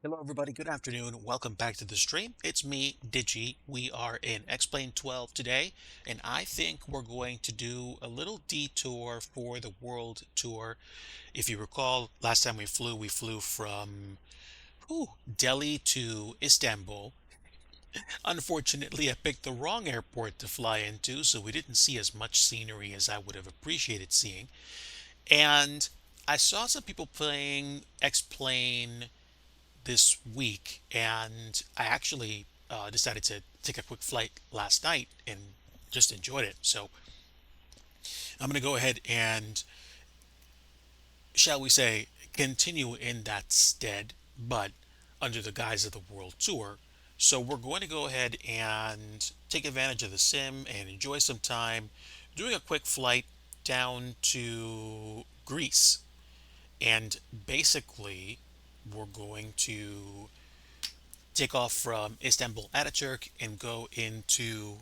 Hello, everybody. Good afternoon. Welcome back to the stream. It's me, DIGI. We are in X-Plane 12 today, and I think we're going to do a little detour for the world tour. If you recall, last time we flew from Delhi to Istanbul. Unfortunately, I picked the wrong airport to fly into, so we didn't see as much scenery as I would have appreciated seeing. And I saw some people playing X-Plane this week, and I actually decided to take a quick flight last night and just enjoyed it. So I'm going to go ahead and, shall we say, continue in that stead, but under the guise of the world tour. So we're going to go ahead and take advantage of the sim and enjoy some time doing a quick flight down to Greece. And basically, we're going to take off from Istanbul Ataturk and go into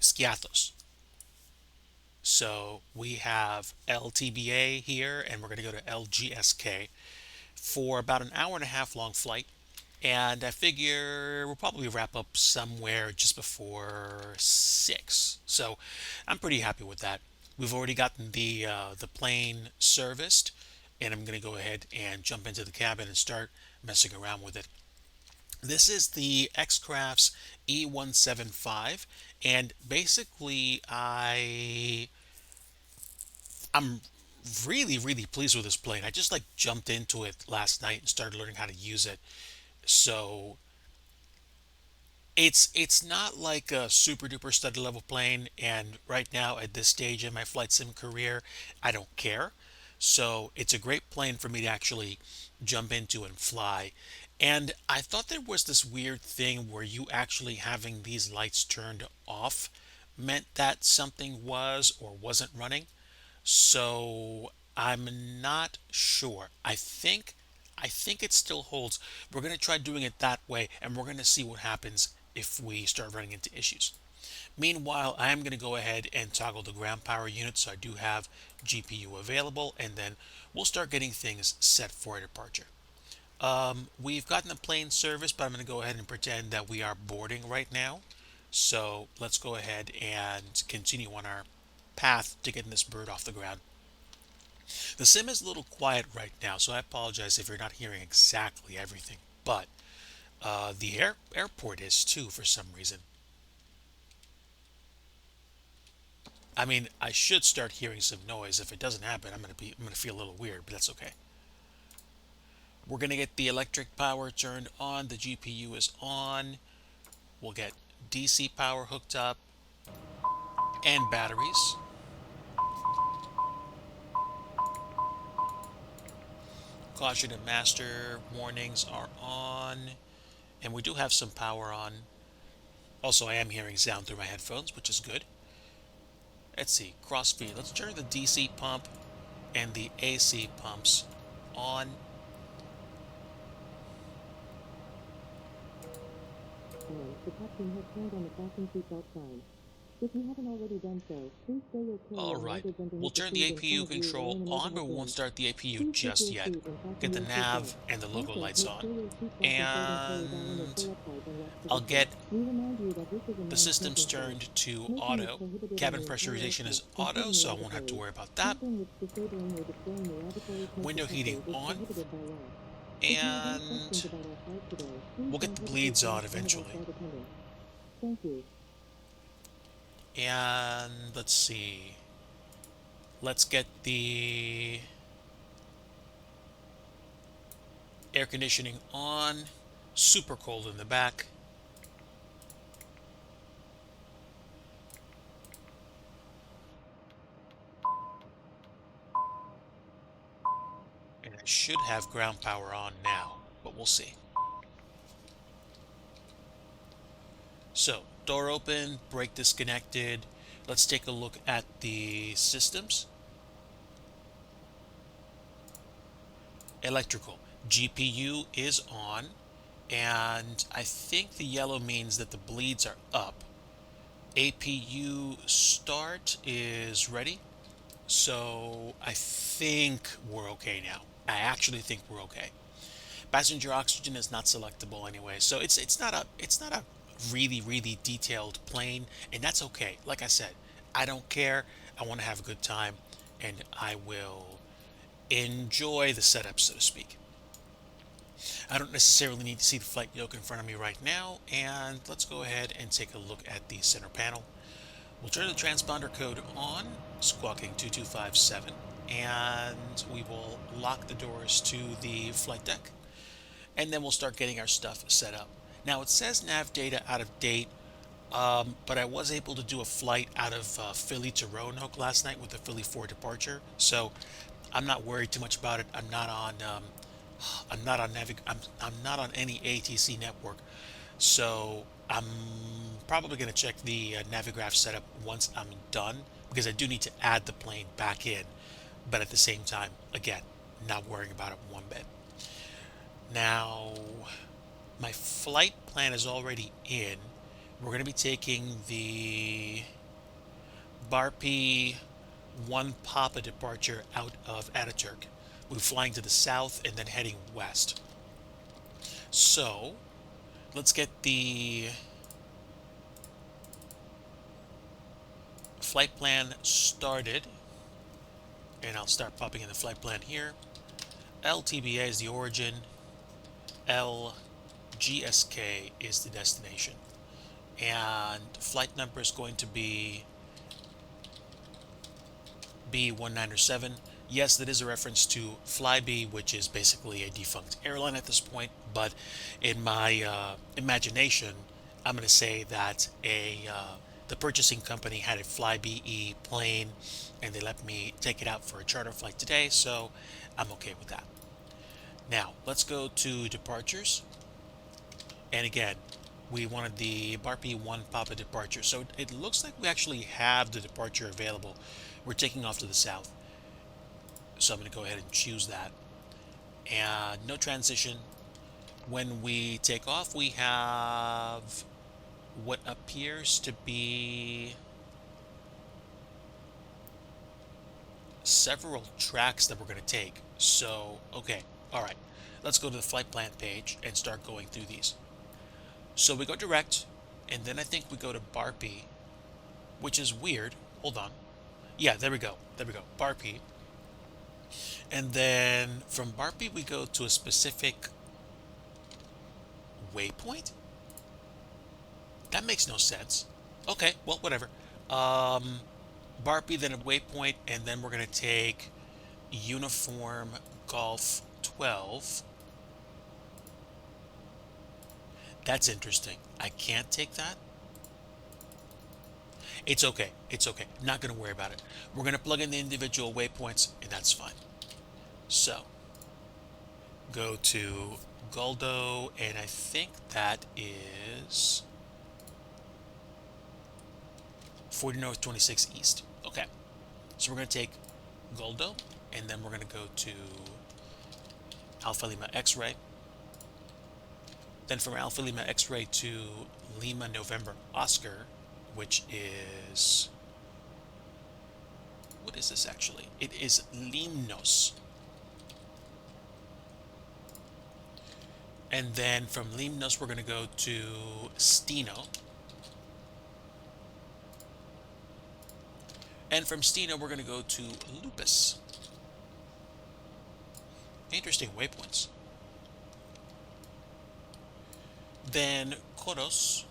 Skiathos. So we have LTBA here, and we're going to go to LGSK for about an hour and a half long flight. And I figure we'll probably wrap up somewhere just before 6. So I'm pretty happy with that. We've already gotten the plane serviced, and I'm going to go ahead and jump into the cabin and start messing around with it. This is the X-Crafts E175, and basically I'm really pleased with this plane. I just like jumped into it last night and started learning how to use it. So it's not like a super duper study level plane, and right now at this stage in my flight sim career, I don't care. So it's a great plane for me to actually jump into and fly. And I thought there was this weird thing where you actually having these lights turned off meant that something was or wasn't running. So I'm not sure. I think it still holds. We're going to try doing it that way, and we're going to see what happens if we start running into issues. Meanwhile, I am going to go ahead and toggle the ground power unit so I do have GPU available, and then we'll start getting things set for a departure. We've gotten the plane service, but I'm going to go ahead and pretend that we are boarding right now. So let's go ahead and continue on our path to getting this bird off the ground. The sim is a little quiet right now, so I apologize if you're not hearing exactly everything, but the airport is too for some reason. I mean, I should start hearing some noise. If it doesn't happen, I'm gonna feel a little weird, but that's okay. We're gonna get the electric power turned on. The GPU is on. We'll get DC power hooked up and batteries. Caution and master warnings are on, and we do have some power on. Also, I am hearing sound through my headphones, which is good. Let's see, cross feed. Let's turn the DC pump and the AC pumps on. The captain has turned on the fasten seatbelt sign. If you haven't already done so, please stay okay All while right, luggage we'll underneath the turn the seat in front APU of you or control in an on, but overhead we won't bin. start the APU Please take just your yet. seat and Get fasten the your seatbelt. nav and the logo Also, lights make on, sure your seatbelt is holding carry down on your and pull-up height and rest I'll position. get We remind you that this is a the systems non-smoking zone. turned to Smoking is auto. prohibited on Cabin the entire pressurization is aircraft, auto, including the so I won't have to lavatories. worry about that. Tampering with disabling or destroying the lavatory smoke Window heating detectors is on, prohibited by law. If you have any questions and about our flight today, please we'll get don't the hesitate bleeds to on ask one of our eventually. flight attendants. Thank you. And let's see. Let's get the air conditioning on. Super cold in the back. And I should have ground power on now, but we'll see. So, door open, brake disconnected. Let's take a look at the systems. Electrical. GPU is on, and I think the yellow means that the bleeds are up. APU start is ready, so I think we're okay now. I actually think we're okay. Passenger oxygen is not selectable anyway, so it's not a really detailed plane, and that's okay. Like I said, I don't care. I want to have a good time, and I will enjoy the setup, so to speak. I don't necessarily need to see the flight yoke in front of me right now, and let's go ahead and take a look at the center panel. We'll turn the transponder code on, squawking 2257, and we will lock the doors to the flight deck, and then we'll start getting our stuff set up. Now it says nav data out of date, but I was able to do a flight out of Philly to Roanoke last night with a Philly 4 departure, so I'm not worried too much about it. I'm not on I'm not on any ATC network, so I'm probably going to check the Navigraph setup once I'm done because I do need to add the plane back in, but at the same time, again, not worrying about it one bit. Now, my flight plan is already in. We're going to be taking the Barpi 1 Papa departure out of Ataturk. We're flying to the south and then heading west. So, let's get the flight plan started. And I'll start popping in the flight plan here. LTBA is the origin. LGSK is the destination. And flight number is going to be B197. Yes, that is a reference to Flybe, which is basically a defunct airline at this point, but in my imagination, I'm going to say that the purchasing company had a Flybe E plane, and they let me take it out for a charter flight today, so I'm okay with that. Now, let's go to departures. And again, we wanted the Barpi 1 Papa departure, so it looks like we actually have the departure available. We're taking off to the south. So I'm going to go ahead and choose that. And no transition. When we take off, we have what appears to be several tracks that we're going to take. So, okay, all right. Let's go to the flight plan page and start going through these. So we go direct, and then I think we go to Barpi, which is weird. Hold on. Yeah, there we go. There we go. Barpi. And then from Barpi, we go to a specific waypoint? That makes no sense. Okay, well, whatever. Barpi, then a waypoint, and then we're going to take Uniform Golf 12. That's interesting. I can't take that. It's okay. It's okay. Not going to worry about it. We're going to plug in the individual waypoints, and that's fine. So, go to Goldo, and I think that is 40 North, 26 East. Okay. So we're going to take Goldo, and then we're going to go to Alpha Lima X-Ray. Then from Alpha Lima X-Ray to Lima November Oscar, which is... What is this actually? It is Limnos. And then from Limnos, we're going to go to Steno. And from Steno, we're going to go to Lupus. Interesting waypoints. Then Koros.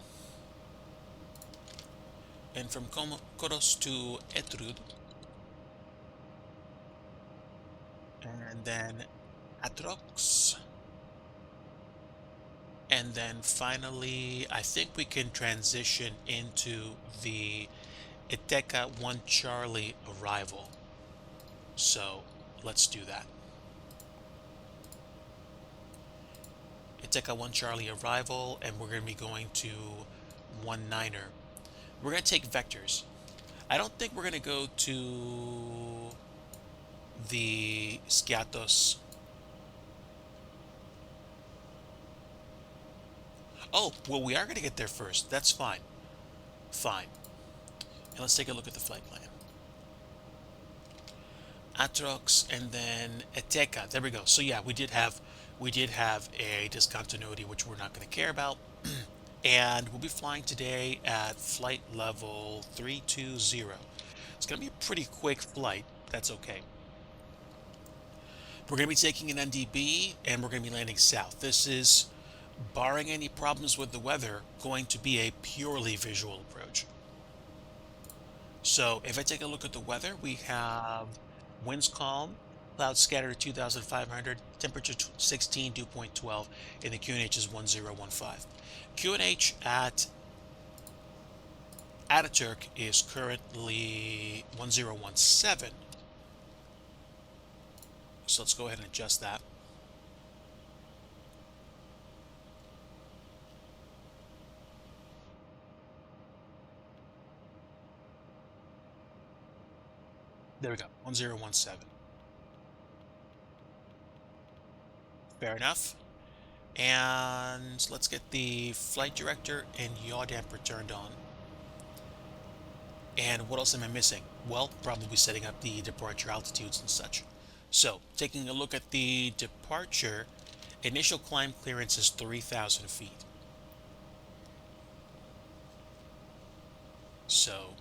And from Koros to Etrud. And then Atrox. And then finally, I think we can transition into the Ithaca 1 Charlie arrival. So let's do that. Ithaca 1 Charlie arrival, and we're going to be going to 1 Niner. We're going to take vectors. I don't think we're going to go to the Skiatos. Oh, well, we are going to get there first. That's fine. Fine. And let's take a look at the flight plan. Atrox and then Ithaca. There we go. So yeah, we did have we did have a discontinuity, which we're not going to care about. And we'll be flying today at flight level 320. It's going to be a pretty quick flight. That's okay. We're going to be taking an NDB and we're going to be landing south. This is, barring any problems with the weather, going to be a purely visual approach. So if I take a look at the weather, we have winds calm, clouds scattered at 2,500, temperature 16, dew point 12, and the QNH is 1015. QNH at Ataturk is currently 1017. So let's go ahead and adjust that. There we go, 1017. Fair enough. And let's get the flight director and yaw damper turned on. And what else am I missing? Well, probably setting up the departure altitudes and such. So, taking a look at the departure, initial climb clearance is 3,000 feet. So,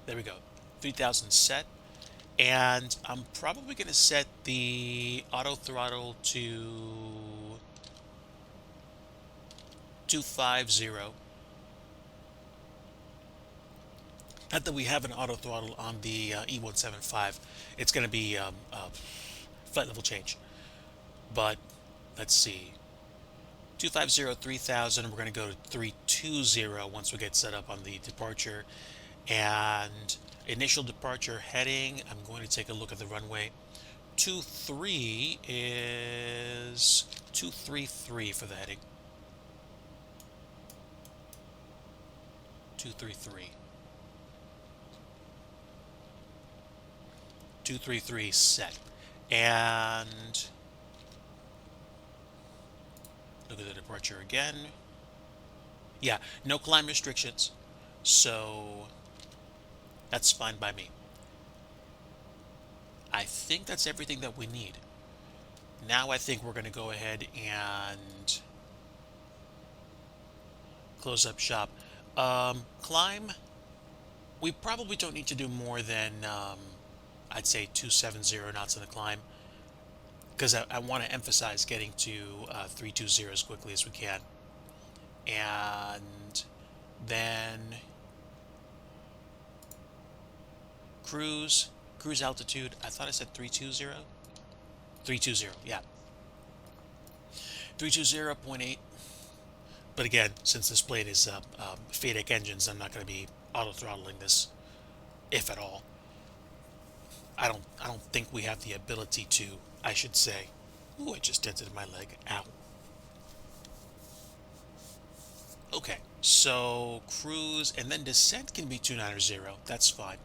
there we go, 3,000 set. And I'm probably going to set the auto throttle to 250. Not that we have an auto throttle on the E175. It's going to be flight level change. But let's see. 250, 3,000. We're going to go to 320 once we get set up on the departure. And initial departure heading, I'm going to take a look at the runway. 23 is 233 for the heading. 233. 233 set. And look at the departure again. Yeah, no climb restrictions. So that's fine by me. I think that's everything that we need. Now I think we're going to go ahead and close up shop. Climb, we probably don't need to do more than, I'd say 270 knots in the climb, because I want to emphasize getting to 320 as quickly as we can. And then cruise altitude, I thought I said 320. 320, yeah. 320.8. But again, since this plane is FADEC engines, I'm not going to be auto throttling this, if at all. I don't think we have the ability to, I should say. Ooh, I just dented my leg. Ow. Okay, so cruise and then descent can be 290. That's fine.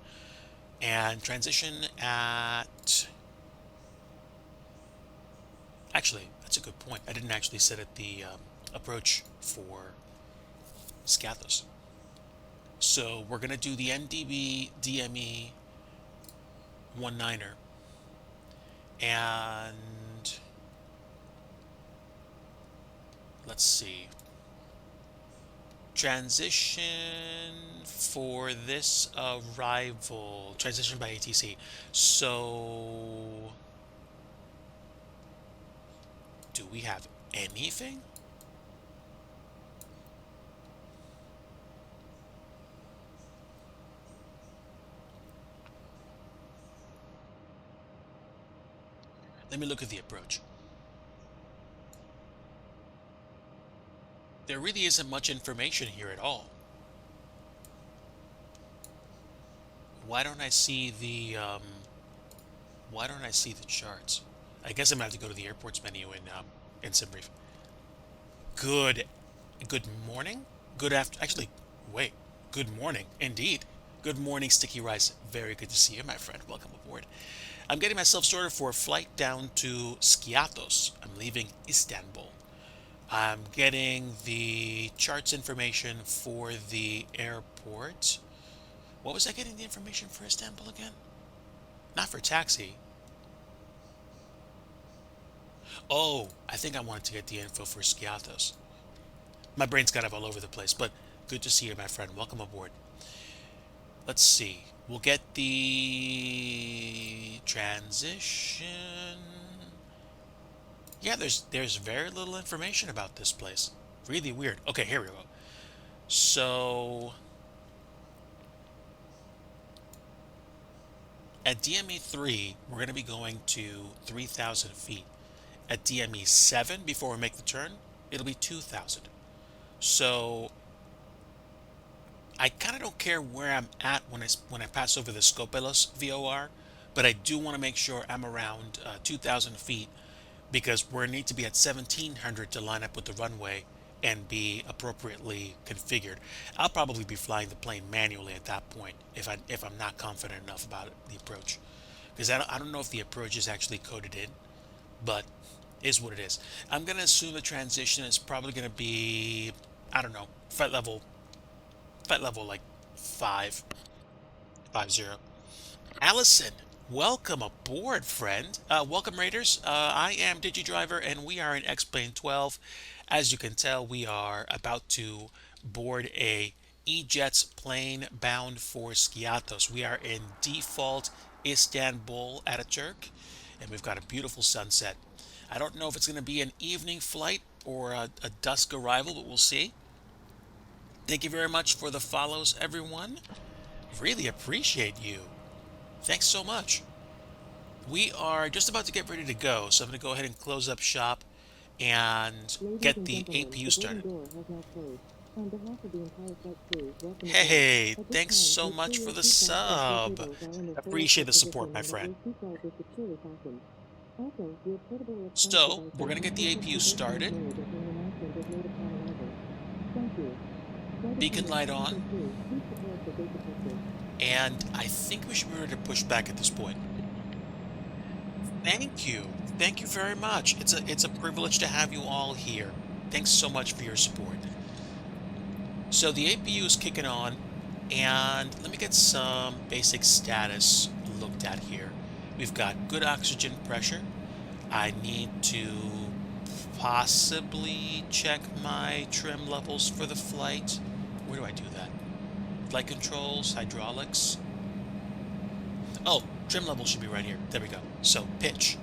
And transition at, actually, that's a good point. I didn't actually set it the approach for Scathos. So we're going to do the NDB DME 19er. And let's see. Transition for this arrival. Transition by ATC. So do we have anything? Let me look at the approach. There really isn't much information here at all. Why don't I see the charts? I guess I'm gonna have to go to the airports menu in SimBrief. Good morning? Good after, actually, wait, good morning, indeed. Good morning, Sticky Rice. Very good to see you, my friend. Welcome aboard. I'm getting myself sorted for a flight down to Skiathos. I'm leaving Istanbul. I'm getting the charts information for the airport. What was I getting the information for Istanbul again? Not for taxi. Oh, I think I wanted to get the info for Skiathos. My brain's kind of all over the place, but good to see you, my friend. Welcome aboard. Let's see. We'll get the transition. Yeah, there's very little information about this place. Really weird. Okay, here we go. So at DME 3, we're going to be going to 3,000 feet. At DME 7, before we make the turn, it'll be 2,000. So I kind of don't care where I'm at when I pass over the Skopelos VOR, but I do want to make sure I'm around 2,000 feet because we need to be at 1,700 to line up with the runway and be appropriately configured. I'll probably be flying the plane manually at that point if I'm not confident enough about the approach, because I don't know if the approach is actually coded in, but is what it is. I'm gonna assume the transition is probably gonna be, I don't know, flight level like 550. Allison, welcome aboard, friend. Welcome, Raiders. I am DigiDriver, and we are in X-Plane 12. As you can tell, we are about to board a E-Jets plane bound for Skiathos. We are in default Istanbul Ataturk, and we've got a beautiful sunset. I don't know if it's going to be an evening flight or a dusk arrival, but we'll see. Thank you very much for the follows, everyone. Really appreciate you. Thanks so much. We are just about to get ready to go, so I'm going to go ahead and close up shop and Ladies get and the gentlemen, APU the boarding started. door has now closed. On behalf of the entire flight crew, welcome aboard. Hey, At this thanks time, so make sure much for your the seatbelts and seat sub. tables are in their forward Appreciate seat the position support, my and that friend. your seatbelt is securely fastened. Also, your portable electronic So, we're devices going to get must the be kept APU in airplane started. mode until an announcement is made upon arrival. Thank you. Flight Beacon attendant light Captain on. 2, please prepare for gate departure. And I think we should be ready to push back at this point. Thank you. Thank you very much. It's a privilege to have you all here. Thanks so much for your support. So the APU is kicking on, and let me get some basic status looked at here. We've got good oxygen pressure. I need to possibly check my trim levels for the flight. Where do I do that? Flight controls, hydraulics. Oh, trim level should be right here. There we go. So pitch.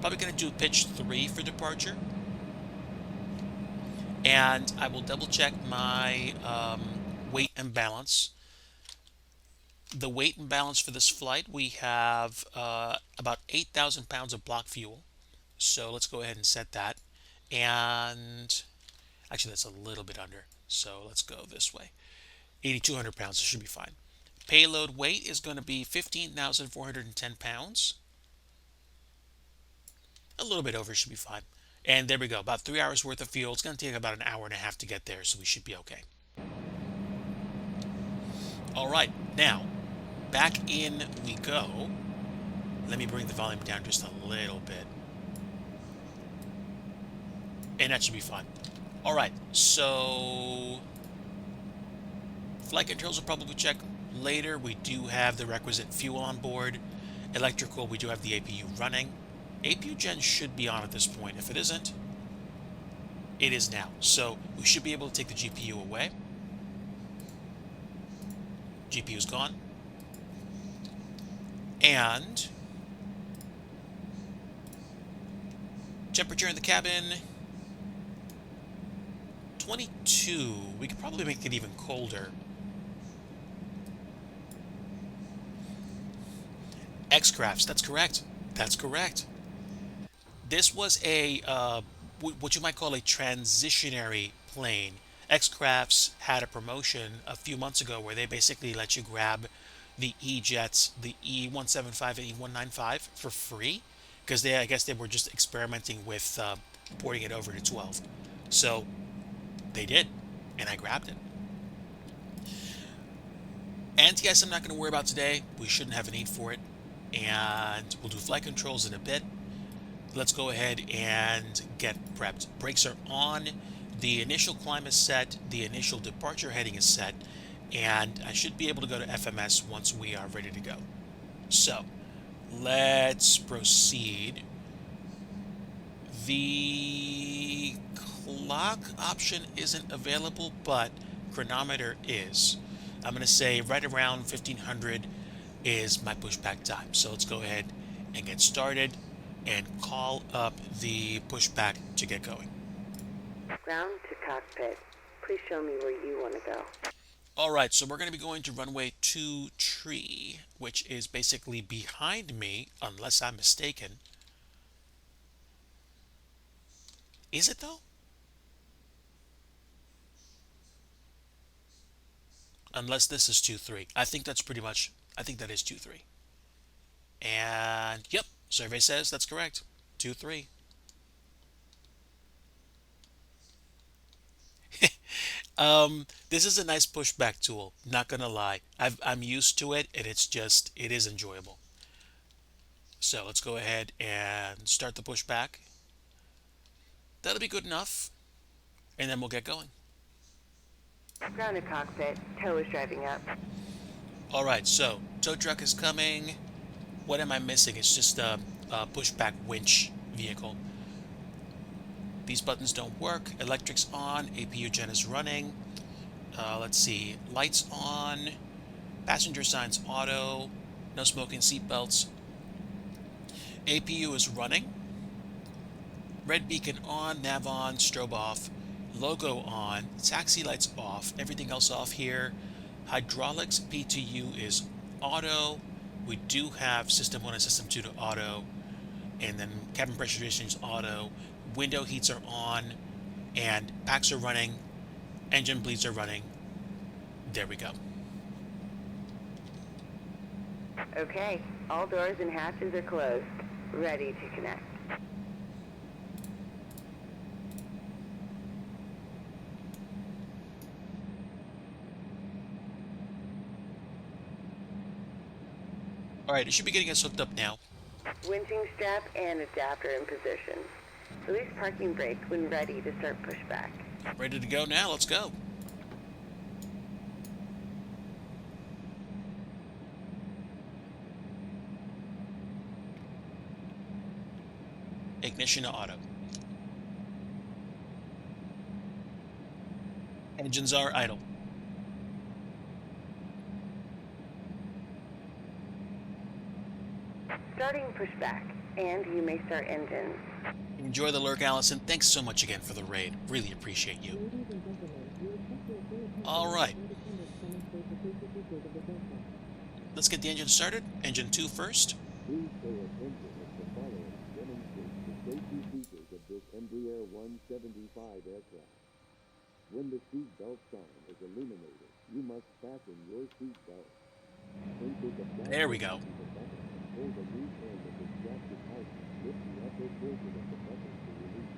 Probably going to do pitch 3 for departure. And I will double check my weight and balance. The weight and balance for this flight, we have about 8,000 pounds of block fuel. So let's go ahead and set that. And actually, that's a little bit under. So let's go this way. 8,200 pounds, it should be fine. Payload weight is going to be 15,410 pounds. A little bit over should be fine. And there we go, about 3 hours worth of fuel. It's going to take about an hour and a half to get there, so we should be okay. All right, now back in we go. Let me bring the volume down just a little bit. And that should be fine. All right, so flight controls will probably check later. We do have the requisite fuel on board. Electrical, we do have the APU running. APU gen should be on at this point. If it isn't, it is now. So we should be able to take the GPU away. GPU is gone. And temperature in the cabin, 22. We could probably make it even colder. X-Crafts, that's correct. That's correct. This was a what you might call a transitionary plane. X-Crafts had a promotion a few months ago where they basically let you grab the E-Jets, the E175 and E195 for free because I guess they were just experimenting with porting it over to 12. So they did, and I grabbed it. Anti-ice I'm not going to worry about today. We shouldn't have a need for it. And we'll do flight controls in a bit. Let's go ahead and get prepped. Brakes are on. The initial climb is set. The initial departure heading is set. And I should be able to go to FMS once we are ready to go. So let's proceed. The clock option isn't available, but chronometer is. I'm going to say right around 1500 is my pushback time. So let's go ahead and get started and call up the pushback to get going. Ground to cockpit. Please show me where you want to go. All right, so we're going to be going to runway 23, which is basically behind me, unless I'm mistaken. Is it though? Unless this is 23. I think that's pretty much, I think that is 23. And yep, survey says that's correct. 23. This is a nice pushback tool, not gonna lie. I'm used to it and it is enjoyable. So let's go ahead and start the pushback. That'll be good enough. And then we'll get going. Ground to cockpit. Tow is driving up. All right, so tow truck is coming. What am I missing? It's just a pushback winch vehicle. These buttons don't work. Electric's on. APU gen is running. Let's see. Lights on. Passenger signs auto. No smoking seatbelts. APU is running. Red beacon on. Nav on. Strobe off. Logo on. Taxi lights off. Everything else off here. Hydraulics P2U is auto. We do have system 1 and system 2 to auto. And then cabin pressurization is auto. Window heats are on. And packs are running. Engine bleeds are running. There we go. Okay, all doors and hatches are closed. Ready to connect. All right, it should be getting us hooked up now. Winching strap and adapter in position. Release parking brake when ready to start pushback. Ready to go now. Let's go. Ignition to auto. Engines are idle. Starting pushback, and you may start engines. Enjoy the lurk, Allison. Thanks so much again for the raid. Really appreciate you. All right. Let's get the engine started. Engine 2 first. Please pay attention as the following demonstrates the safety features of this Embraer 175 aircraft. When the seat belt sign is illuminated, you must fasten your seat belt. There we go. Hold the loose end of the strap to tighten. Lift the upper portion of the button to release.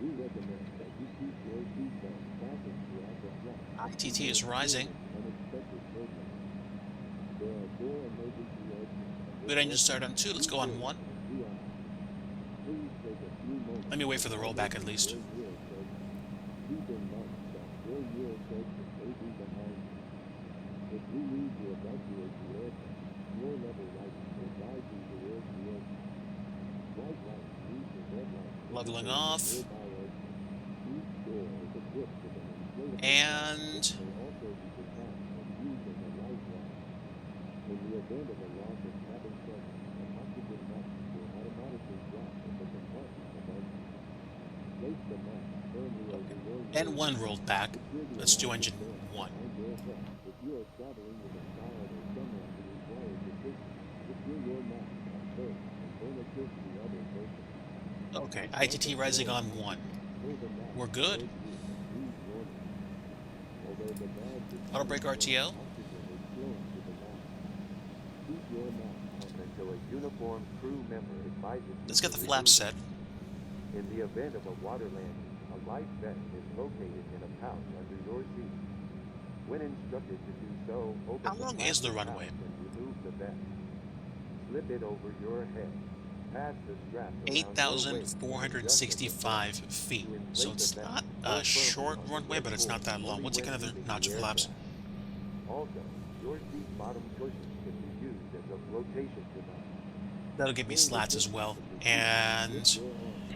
We recommend that you keep your seat belt fastened throughout the flight. ITT is rising. Unexpected programs. There are 4 emergency exits. Good engine start on 2. Let's go on 1. Let me wait for the rollback at least. Keep in mind that your wheel section may be behind you. If you need to evacuate the aircraft, your level lights will guide you towards the exit. White lights lead to red lights. Leveling off. Nearby exits. Each door is equipped with an inflatable And light that may also be detached and used as a lifeline. In the event of a loss of cabin pressure, an oxygen mask will automatically drop in the compartment above you. Place the mask firmly over your and 1 rolled back. Let's do engine 1. If you are traveling with a child or someone who requires assistance, secure your mask at first and then assist the other person. Okay, ITT rising on 1. We're good. Auto brake RTO. Until a uniformed crew member advises you Let's get the to flaps remove set. it. In the event of a water landing, a life vest is located in a pouch under your seat. When instructed to do so, open How long is the plastic runway? pouch and remove the vest. Slip it over your head. Pass the strap around your waist. 8,465 feet. So it's not a short runway, but it's not that long. We'll take another notch of flaps. Also, your seat bottom cushion can be used as a flotation device. That'll give me slats as well. And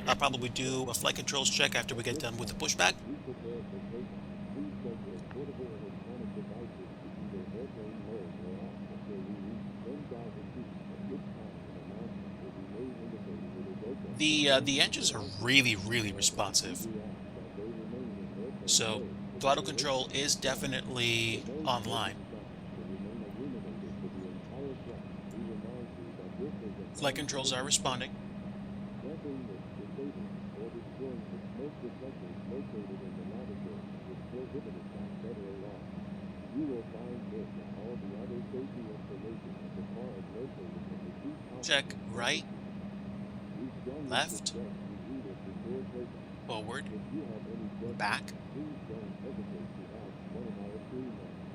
I'll probably do a flight controls check after we At get this done with the time, pushback. be prepared for takeoff. Please set your portable electronic devices to either airplane mode or off until we reach 10,000 feet, at which time an announcement will be made indicating it is okay. The engines are really, really We responsive. do ask that they remain in airplane So mode for the throttle duration control of is the flight. The definitely nose online. curtain sound will remain illuminated for the entire flight. We remind you that this is a Flight controls are non-collision zone. responding. Tampering with, disabling, or destroying the smoke detectors located in the lavatory is prohibited by federal law. You will find this and all the other safety information at the card located in the seat pocket Check in front of right, you. We strongly left, suggest you read it before takeoff. forward, If you have any questions, back. please don't hesitate to ask one of our crew members.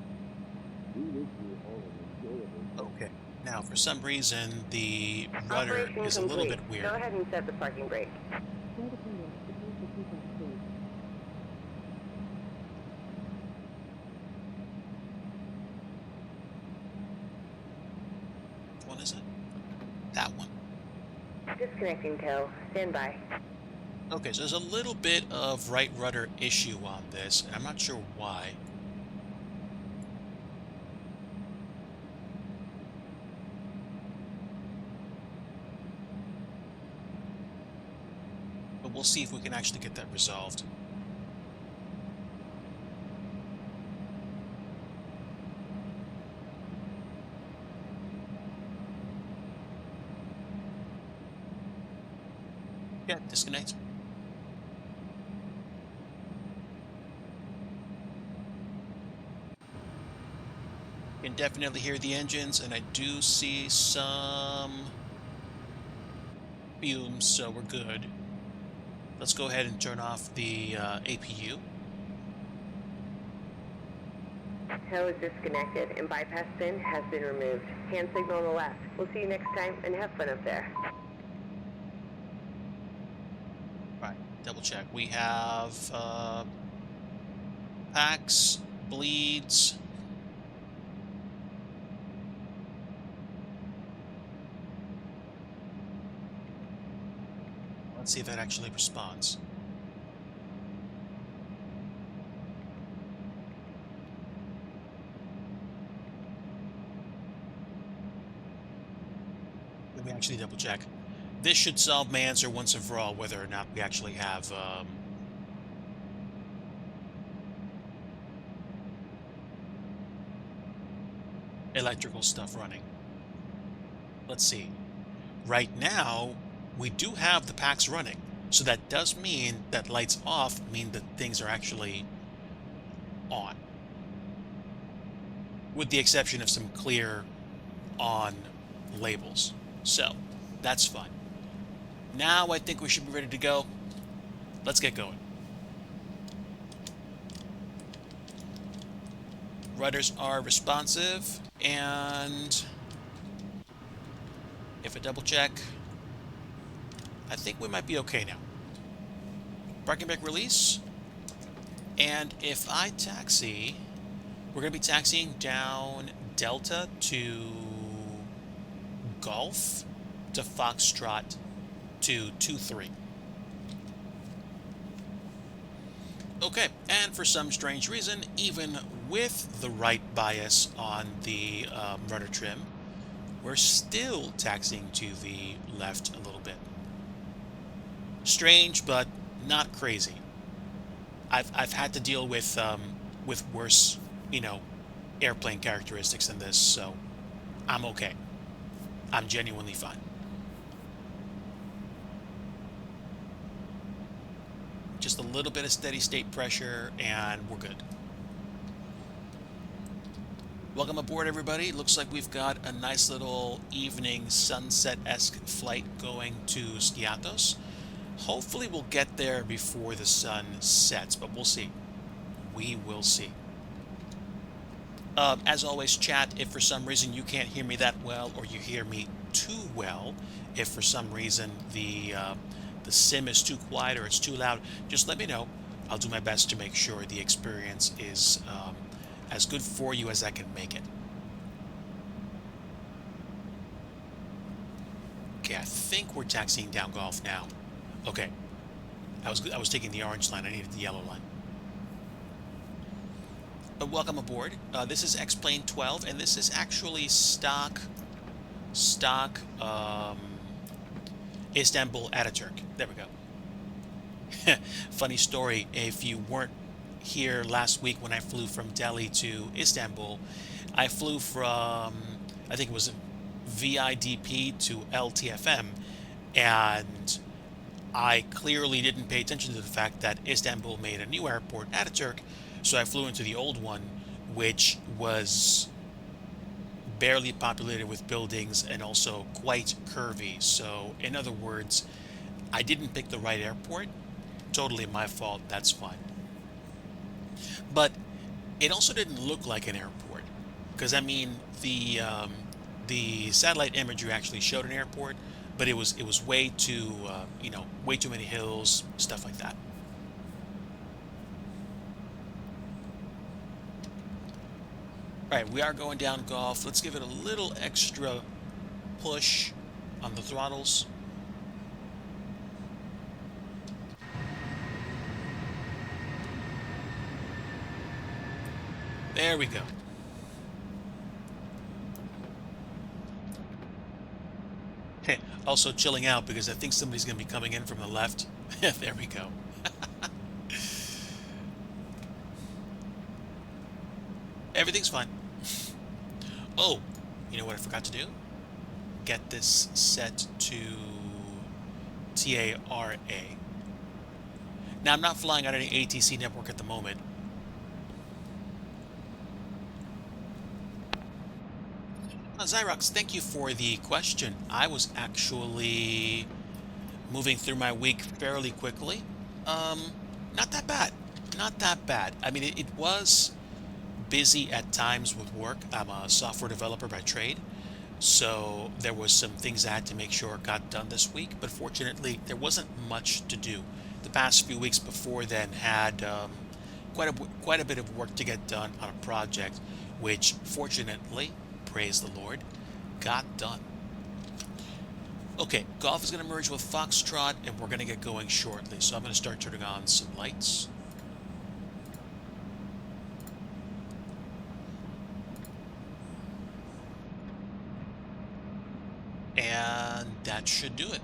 We wish you all an enjoyable flight. Okay. Now, for some reason, the rudder Operation is a little complete. bit Go weird. ahead and set the parking brake. Flight attendants, prepare for takeoff stage. Which one is it? That one. Disconnecting tow. Stand by. Okay, so there's a little bit of right rudder issue on this, and I'm not sure why. But we'll see if we can actually get that resolved. Yeah, disconnect. Can definitely hear the engines, and I do see some fumes, so we're good. Let's go ahead and turn off the APU. Tow is disconnected and bypass pin has been removed. Hand signal on the left. We'll see you next time and have fun up there. Right, double check. We have packs, bleeds. Let's see if that actually responds. Let me actually double check. This should solve my answer once and for all whether or not we actually have electrical stuff running. Let's see. Right now, we do have the packs running. So that does mean that lights off mean that things are actually on. With the exception of some clear on labels. So, that's fine. Now I think we should be ready to go. Let's get going. Rudders are responsive, and if I double check, I think we might be okay now. Parking brake release, and if I taxi, we're going to be taxiing down Delta to Golf to Foxtrot to 2-3. Okay, and for some strange reason, even with the right bias on the rudder trim, we're still taxiing to the left a little bit. Strange, but not crazy. I've had to deal with worse, airplane characteristics than this, so I'm okay. I'm genuinely fine. Just a little bit of steady state pressure, and we're good. Welcome aboard, everybody. Looks like we've got a nice little evening sunset-esque flight going to Skiathos. Hopefully we'll get there before the sun sets, but we'll see. We will see. As always, chat, if for some reason you can't hear me that well or you hear me too well, if for some reason the sim is too quiet or it's too loud, just let me know. I'll do my best to make sure the experience is as good for you as I can make it. Okay, I think we're taxiing down Golf now. Okay. I was taking the orange line. I needed the yellow line. But welcome aboard. This is X-Plane 12, and this is actually stock Istanbul Ataturk. There we go. Funny story. If you weren't here last week when I flew from Delhi to Istanbul, I flew from, I think it was VIDP to LTFM, and I clearly didn't pay attention to the fact that Istanbul made a new airport, Ataturk, so I flew into the old one, which was barely populated with buildings and also quite curvy. So, in other words, I didn't pick the right airport. Totally my fault. That's fine. But it also didn't look like an airport, because I mean the satellite imagery actually showed an airport, but it was way too way too many hills, stuff like that. All right, we are going down Gulf. Let's give it a little extra push on the throttles. There we go. Also chilling out because I think somebody's going to be coming in from the left. There we go. Everything's fine. Oh, you know what I forgot to do? Get this set to TARA. Now, I'm not flying on any ATC network at the moment. Zyrox, thank you for the question. I was actually moving through my week fairly quickly. Not that bad. Not that bad. I mean, it was busy at times with work. I'm a software developer by trade, so there was some things I had to make sure got done this week, but fortunately there wasn't much to do. The past few weeks before then had quite a bit of work to get done on a project, which fortunately, praise the Lord, got done. Okay, Golf is going to merge with Foxtrot, and we're going to get going shortly, so I'm going to start turning on some lights. And that should do it.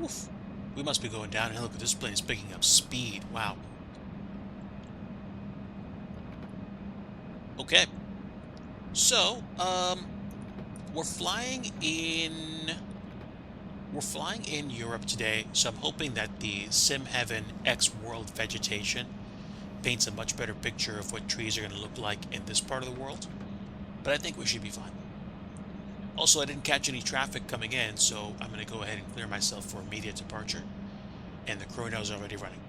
Oof. We must be going downhill because this plane is picking up speed. Wow. Okay. So, we're flying in Europe today, so I'm hoping that the Sim Heaven X World vegetation paints a much better picture of what trees are going to look like in this part of the world. But I think we should be fine. Also, I didn't catch any traffic coming in, so I'm going to go ahead and clear myself for immediate departure. And the chrono is already running.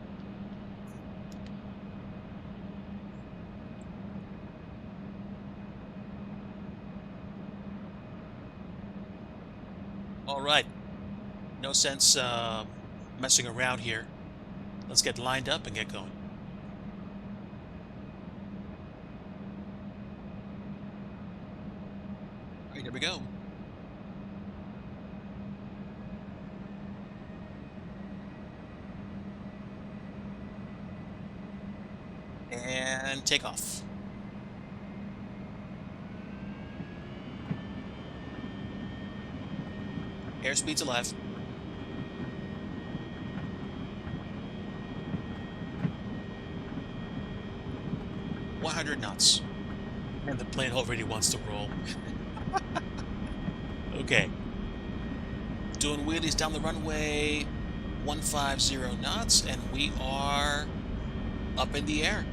All right. No sense messing around here. Let's get lined up and get going. All right, here we go. And take off. Airspeed's alive. .100 knots. And the plane already wants to roll. Okay. Doing wheelies down the runway. 150 knots, and we are up in the air.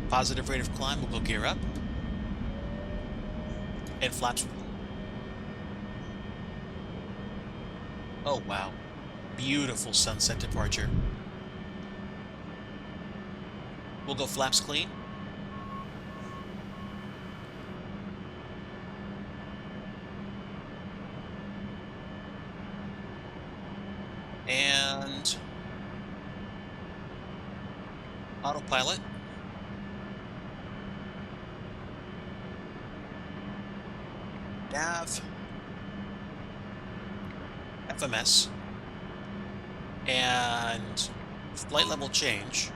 Positive rate of climb. We'll go gear up. And flaps. Oh, wow. Beautiful sunset departure. We'll go flaps clean. And autopilot. Nav. FMS. and flight level change.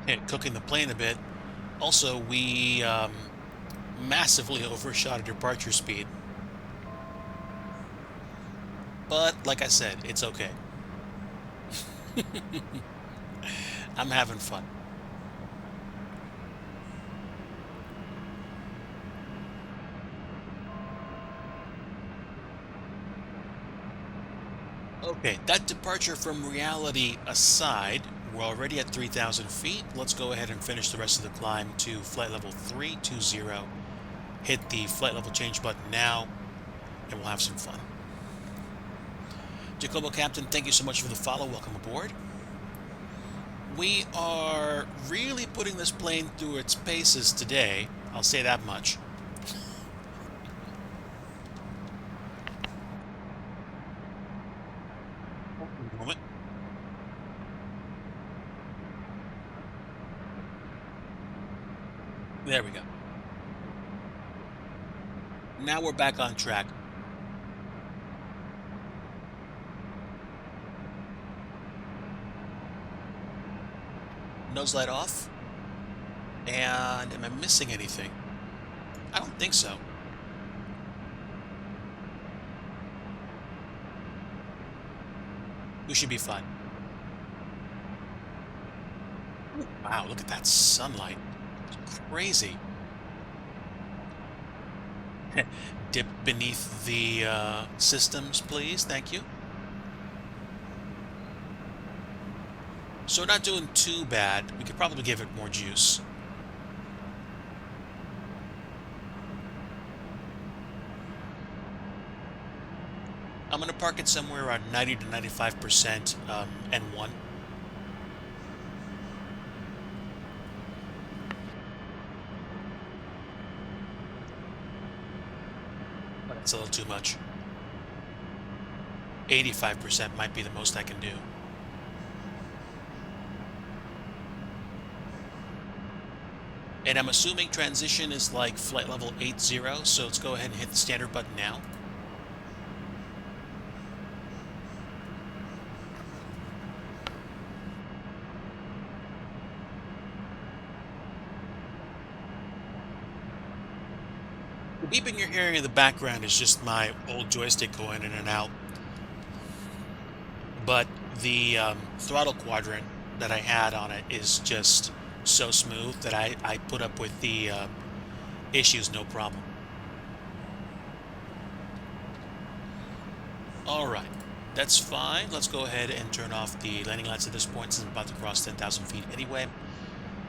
And cooking the plane a bit. Also, we massively overshot our departure speed. But like I said, it's okay. I'm having fun. Okay, that departure from reality aside, we're already at 3,000 feet. Let's go ahead and finish the rest of the climb to flight level 320. Hit the flight level change button now, and we'll have some fun. Jacobo Captain, thank you so much for the follow. Welcome aboard. We are really putting this plane through its paces today. I'll say that much. Moment. There we go. Now we're back on track. Nose light off. And am I missing anything? I don't think so. We should be fine. Wow, look at that sunlight. It's crazy. Dip beneath the systems, please. Thank you. So we're not doing too bad. We could probably give it more juice. I'm going to park it somewhere around 90 to 95% N1. That's a little too much. 85% might be the most I can do. And I'm assuming transition is like flight level 80, so let's go ahead and hit the standard button now. The beeping you're hearing in the background is just my old joystick going in and out. But the throttle quadrant that I had on it is just so smooth that I put up with the issues no problem. Alright, that's fine. Let's go ahead and turn off the landing lights at this point since I'm about to cross 10,000 feet anyway.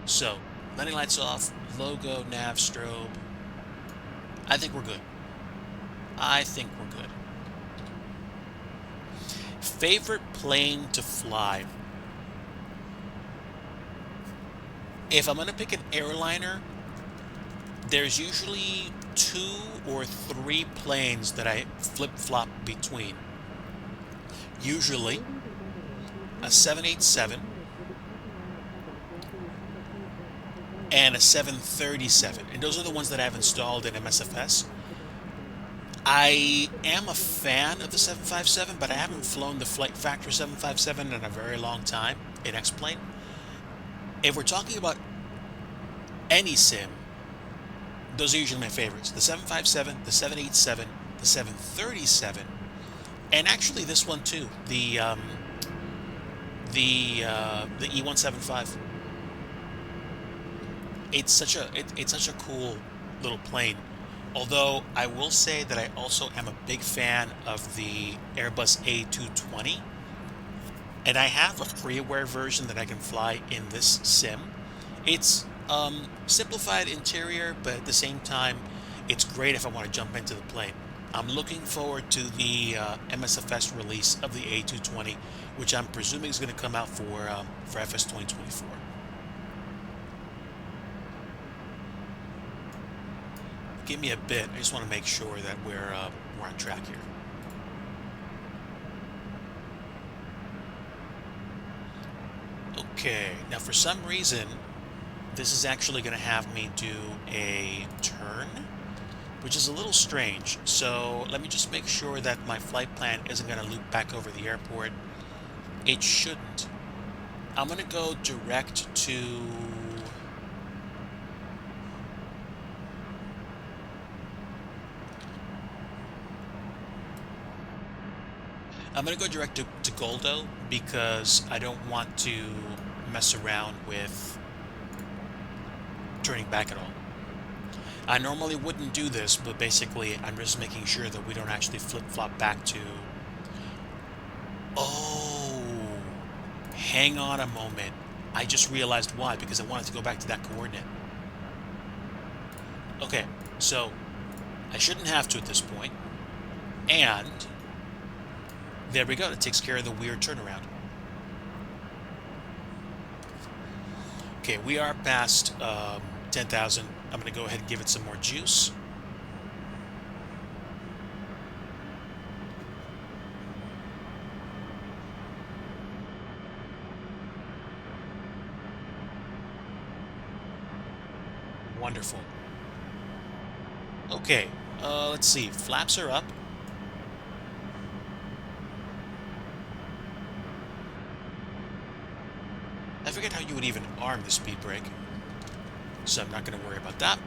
So, landing lights off, logo, nav, strobe. I think we're good. I think we're good. Favorite plane to fly? If I'm going to pick an airliner, there's usually 2 or 3 planes that I flip-flop between. Usually a 787 and a 737, and those are the ones that I've installed in MSFS. I am a fan of the 757, but I haven't flown the Flight Factor 757 in a very long time in X-Plane. If we're talking about any sim, those are usually my favorites. The 757, the 787, the 737, and actually this one too, the E175. It's such a cool little plane. Although I will say that I also am a big fan of the Airbus A220, and I have a freeware version that I can fly in this sim. It's simplified interior, but at the same time, it's great if I want to jump into the plane. I'm looking forward to the MSFS release of the A220, which I'm presuming is going to come out for FS 2024. Give me a bit. I just want to make sure that we're on track here. Okay, now for some reason, this is actually going to have me do a turn. which is a little strange. So let me just make sure that my flight plan isn't going to loop back over the airport. It shouldn't. I'm going to go direct to... I'm going to go direct to Goldo because I don't want to mess around with turning back at all. I normally wouldn't do this, but basically I'm just making sure that we don't actually flip-flop back to... Oh, hang on a moment. I just realized why, because I wanted to go back to that coordinate. Okay, so I shouldn't have to at this point. And there we go. That takes care of the weird turnaround. Okay, we are past 10,000. I'm going to go ahead and give it some more juice. Wonderful. Okay, let's see. Flaps are up. I forget how you would even arm the speed brake, so I'm not going to worry about that.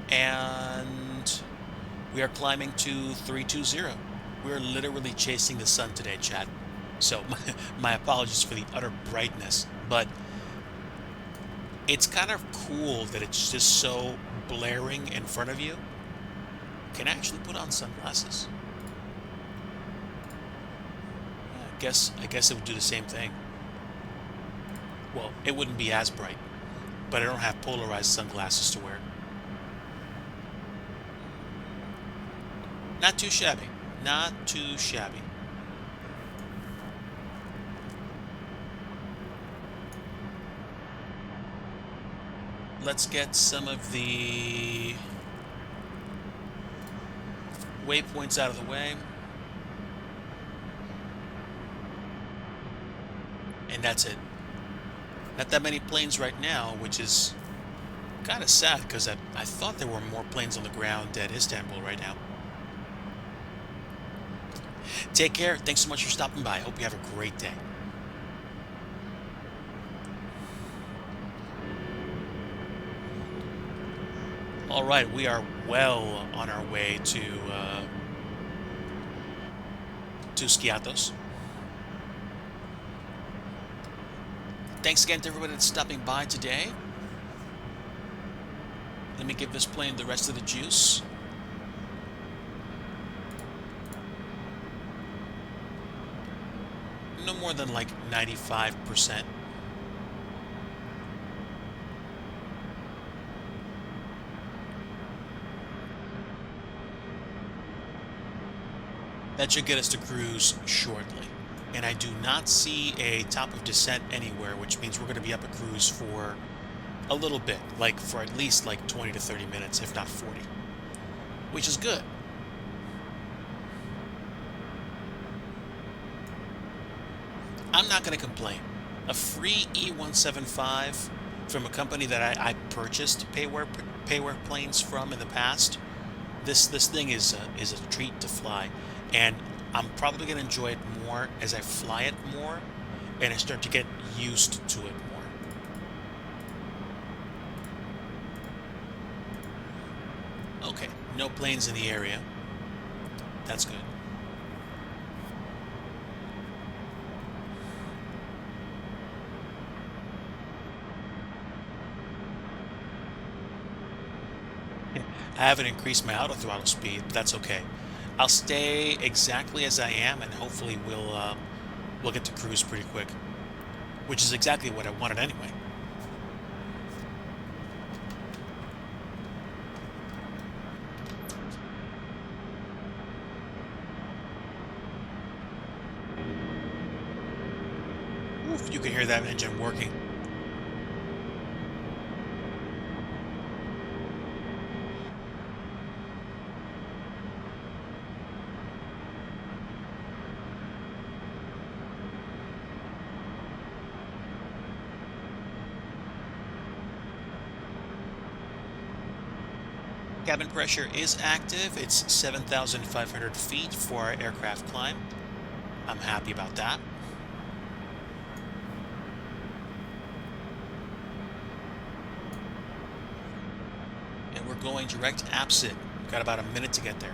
And we are climbing to 320. We're literally chasing the sun today, chat. So my apologies for the utter brightness, but it's kind of cool that it's just so blaring in front of you. Can I actually put on sunglasses? Yeah, I guess it would do the same thing. Well, it wouldn't be as bright, but I don't have polarized sunglasses to wear. Not too shabby. Not too shabby. Let's get some of the waypoints out of the way. And that's it. Not that many planes right now, which is kind of sad because I thought there were more planes on the ground at Istanbul right now. Take care. Thanks so much for stopping by. I hope you have a great day. All right, we are well on our way to Skiathos. Thanks again to everybody that's stopping by today. Let me give this plane the rest of the juice. No more than like 95%. That should get us to cruise shortly. And I do not see a top of descent anywhere, which means we're going to be up at cruise for a little bit, like for at least like 20 to 30 minutes, if not 40, which is good. I'm not going to complain. A free E175 from a company that I purchased payware planes from in the past. This thing is a treat to fly, and I'm probably going to enjoy it more as I fly it more and I start to get used to it more. Okay, no planes in the area. That's good. I haven't increased my auto throttle speed, but that's okay. I'll stay exactly as I am, and hopefully we'll get to cruise pretty quick, which is exactly what I wanted anyway. Oof, you can hear that engine working. Cabin pressure is active. It's 7,500 feet for our aircraft climb. I'm happy about that. And we're going direct apsit. Got about a minute to get there.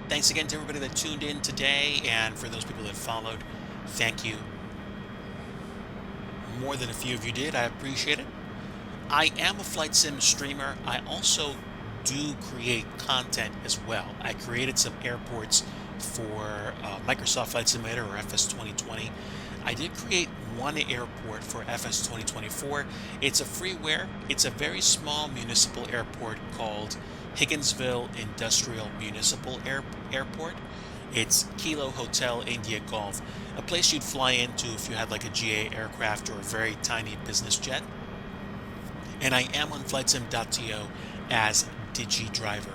Thanks again to everybody that tuned in today, and for those people that followed, thank you. More than a few of you did. I appreciate it. I am a flight sim streamer. I also do create content as well. I created some airports for Microsoft Flight Simulator, or FS 2020. I did create one airport for FS 2024. It's a freeware. It's a very small municipal airport called Higginsville Industrial Municipal Airport. It's Kilo Hotel India Golf, a place you'd fly into if you had like a GA aircraft or a very tiny business jet. And I am on flightsim.to as DIGI driver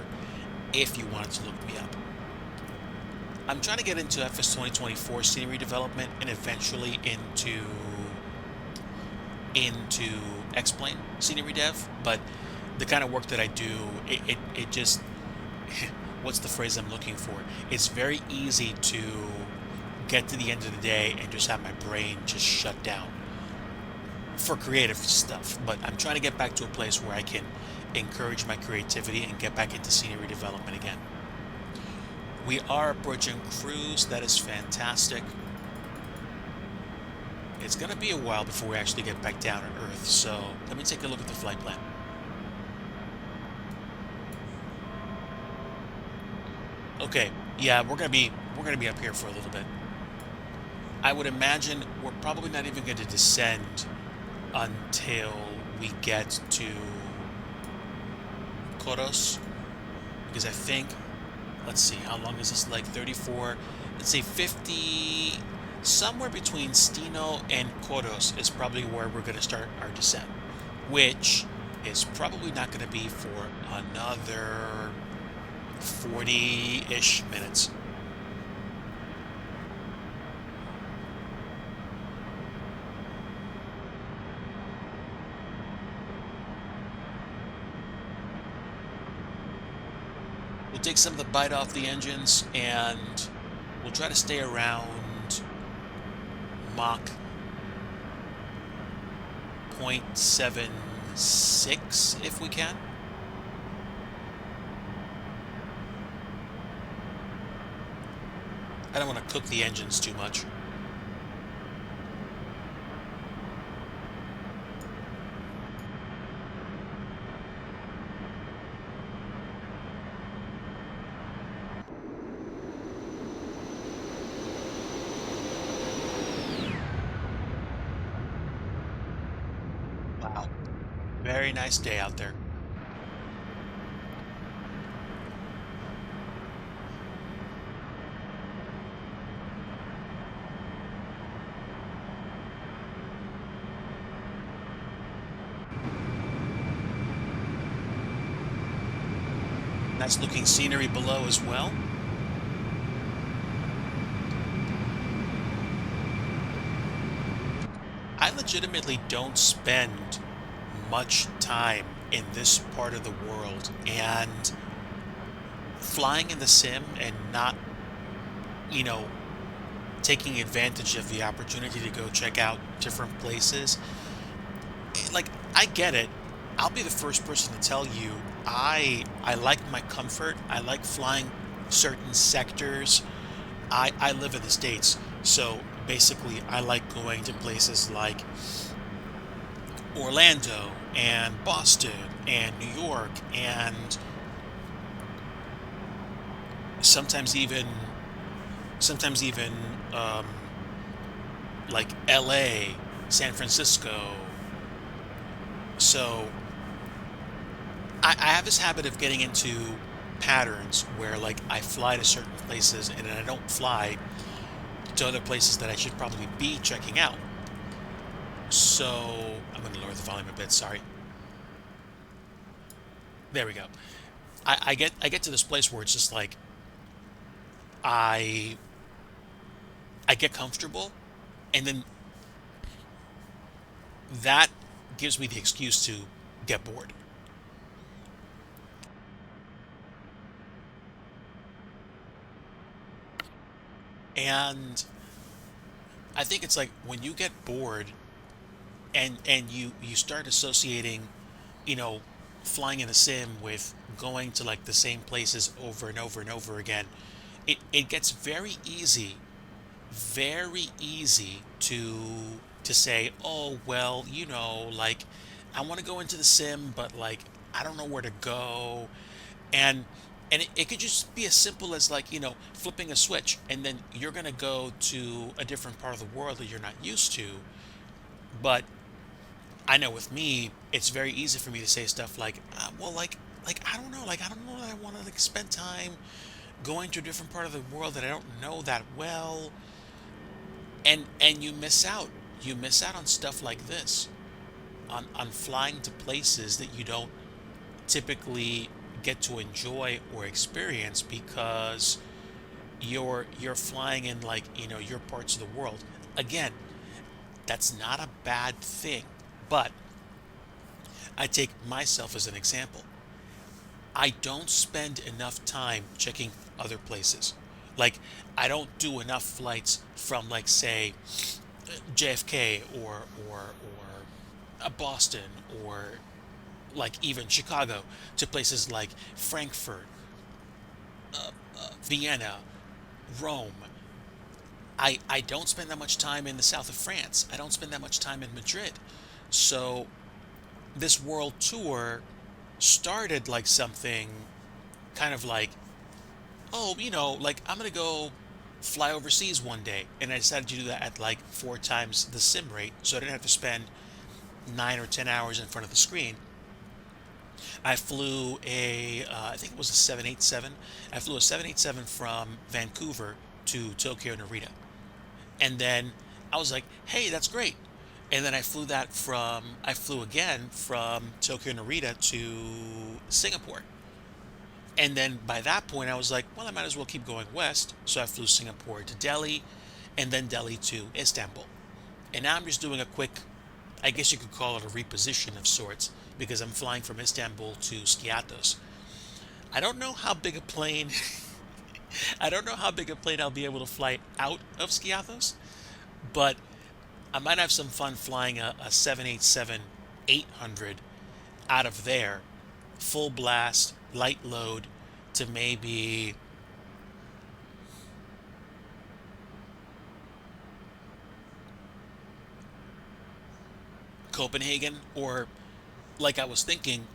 if you wanted to look me up. I'm trying to get into FS 2024 scenery development and eventually into X-Plane scenery dev, but the kind of work that I do, it just, what's the phrase I'm looking for? It's very easy to get to the end of the day and just have my brain just shut down for creative stuff. But I'm trying to get back to a place where I can encourage my creativity and get back into scenery development again. We are approaching cruise. That is fantastic. It's going to be a while before we actually get back down on Earth, so let me take a look at the flight plan. Okay, yeah, we're gonna be up here for a little bit. I would imagine we're probably not even going to descend until we get to Koros, because I think, let's see, how long is this, like 34, let's say 50, somewhere between Stino and Koros is probably where we're going to start our descent, which is probably not going to be for another 40-ish minutes. We'll take some of the bite off the engines and we'll try to stay around Mach 0.76 if we can. I don't want to cook the engines too much. Wow. Very nice day out there. Nice looking scenery below as well. I legitimately don't spend much time in this part of the world, and flying in the sim and not, you know, taking advantage of the opportunity to go check out different places. Like, I get it. I'll be the first person to tell you I like my comfort. I like flying certain sectors. I live in the States, so basically I like going to places like Orlando and Boston and New York and sometimes even like LA, San Francisco. So I have this habit of getting into patterns where, like, I fly to certain places and then I don't fly to other places that I should probably be checking out. So I'm going to lower the volume a bit, sorry. There we go. I get to this place where it's just like I get comfortable, and then that gives me the excuse to get bored. And I think it's like when you get bored and you start associating, you know, flying in a sim with going to like the same places over and over and over again, it gets very easy to say, oh well, like I want to go into the sim, but like I don't know where to go. And it could just be as simple as like, flipping a switch and then you're gonna go to a different part of the world that you're not used to. But I know with me, it's very easy for me to say stuff like, well, like I don't know that I want to like spend time going to a different part of the world that I don't know that well. And you miss out on stuff like this, on flying to places that you don't typically get to enjoy or experience because you're flying in like, your parts of the world. Again, that's not a bad thing, but I take myself as an example. I don't spend enough time checking other places. Like, I don't do enough flights from, like, say, JFK or Boston or like even Chicago to places like Frankfurt, Vienna, Rome. I don't spend that much time in the south of France. I don't spend that much time in Madrid. So this world tour started like something kind of like, oh, like I'm gonna go fly overseas one day, and I decided to do that at like 4 times the sim rate, so I didn't have to spend 9 or 10 hours in front of the screen. I flew I think it was a 787. I flew a 787 from Vancouver to Tokyo Narita, and then I was like, hey, that's great. And then I flew again from Tokyo Narita to Singapore. And then by that point, I was like, well, I might as well keep going west. So I flew Singapore to Delhi and then Delhi to Istanbul. And now I'm just doing a quick, I guess you could call it a reposition of sorts, because I'm flying from Istanbul to Skiathos. I don't know how big a plane, I don't know how big a plane I'll be able to fly out of Skiathos, but I might have some fun flying a 787 800 out of there, full blast, light load, to maybe Copenhagen, or like I was thinking,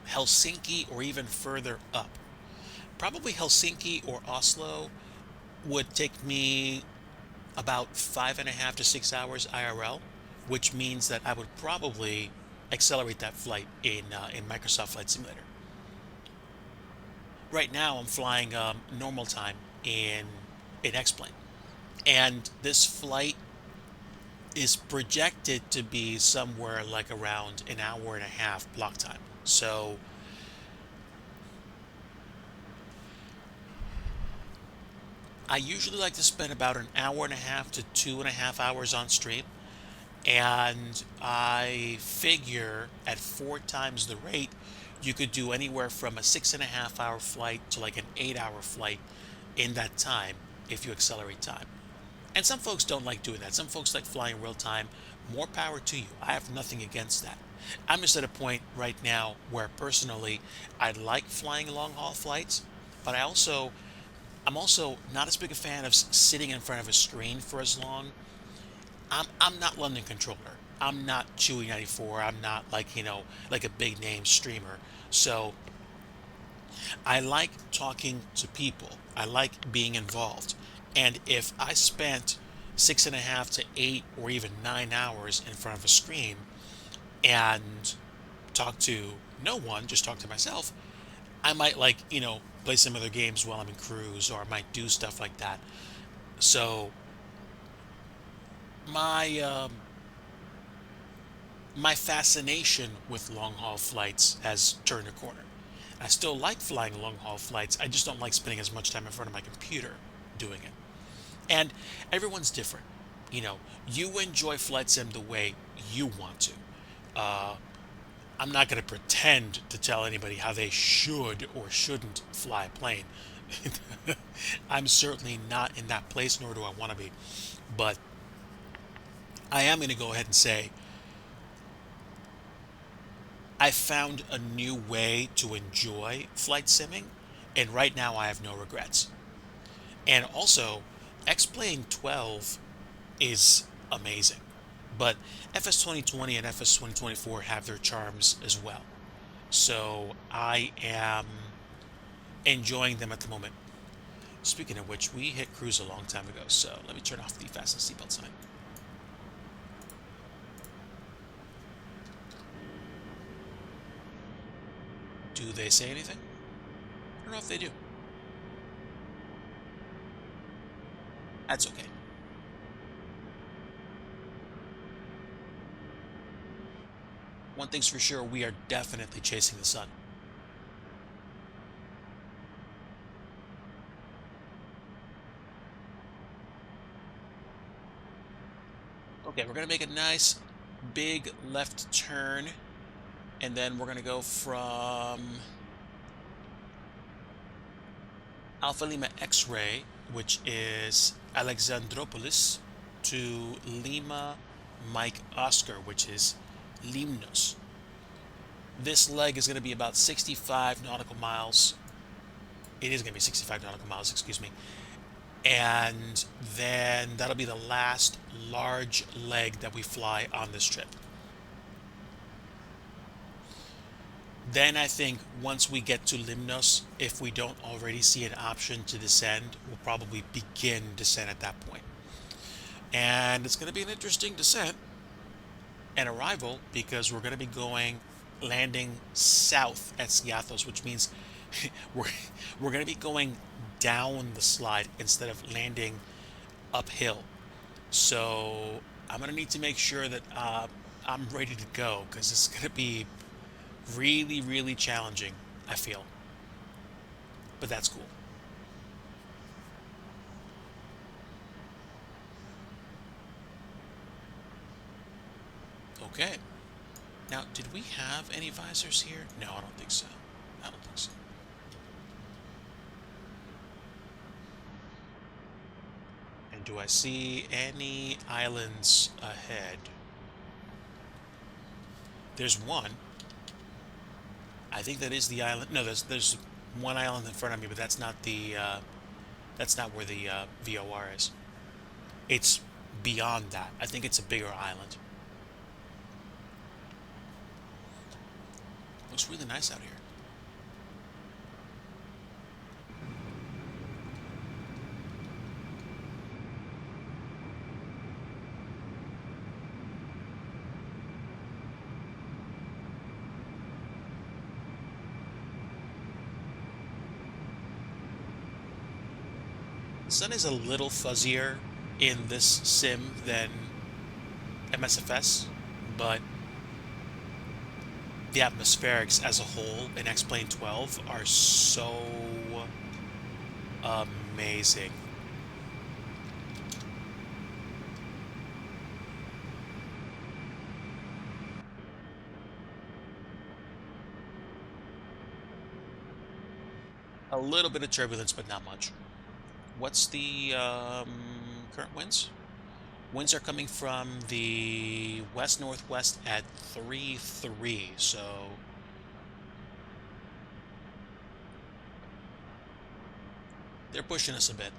Helsinki or even further up. Probably Helsinki or Oslo would take me about 5.5 to 6 hours IRL, which means that I would probably accelerate that flight in Microsoft Flight Simulator. Right now, I'm flying normal time in X-Plane, and this flight is projected to be somewhere like around an hour and a half block time. So I usually like to spend about an hour and a half to 2.5 hours on stream. And I figure at 4 times the rate, you could do anywhere from a 6.5 hour flight to like an 8 hour flight in that time if you accelerate time. And some folks don't like doing that. Some folks like flying real time. More power to you. I have nothing against that. I'm just at a point right now where personally I like flying long haul flights, but I'm also not as big a fan of sitting in front of a screen for as long. I'm not London Controller. I'm not Chewy 94. I'm not like, like a big name streamer. So I like talking to people. I like being involved. And if I spent 6.5 to 8 or even 9 hours in front of a screen and talk to no one, just talk to myself, I might like, play some other games while I'm in cruise, or I might do stuff like that. So my my fascination with long haul flights has turned a corner. I still like flying long haul flights. I just don't like spending as much time in front of my computer doing it. And everyone's different. You know, you enjoy flight sim the way you want to. Uh, I'm not going to pretend to tell anybody how they should or shouldn't fly a plane. I'm certainly not in that place, nor do I want to be. But I am going to go ahead and say I found a new way to enjoy flight simming, and right now I have no regrets. And also, X-Plane 12 is amazing, but FS 2020 and FS 2024 have their charms as well. So I am enjoying them at the moment. Speaking of which, we hit cruise a long time ago, so let me turn off the fasten seatbelt sign. Do they say anything? I don't know if they do. That's okay. One thing's for sure, we are definitely chasing the sun. Okay, we're gonna make a nice big left turn, and then we're gonna go from Alpha Lima X-Ray, which is Alexandropolis, to Lima Mike Oscar, which is Limnos. This leg is going to be about 65 nautical miles. It is going to be 65 nautical miles, excuse me. And then that'll be the last large leg that we fly on this trip. Then I think once we get to Limnos, if we don't already see an option to descend, we'll probably begin descent at that point. And it's going to be an interesting descent and arrival because we're going to be landing south at Skiathos, which means we're going to be going down the slide instead of landing uphill. So I'm going to need to make sure that I'm ready to go because it's going to be really, really challenging, I feel. But that's cool. Okay. Now, did we have any visors here? No, I don't think so. I don't think so. And do I see any islands ahead? There's one. I think that is the island. No, there's one island in front of me, but that's not where the VOR is. It's beyond that. I think it's a bigger island. Looks really nice out here. The sun is a little fuzzier in this sim than MSFS, but the atmospherics as a whole in X-Plane 12 are so amazing. A little bit of turbulence, but not much. What's the current winds? Winds are coming from the west-northwest at 3-3, so they're pushing us a bit.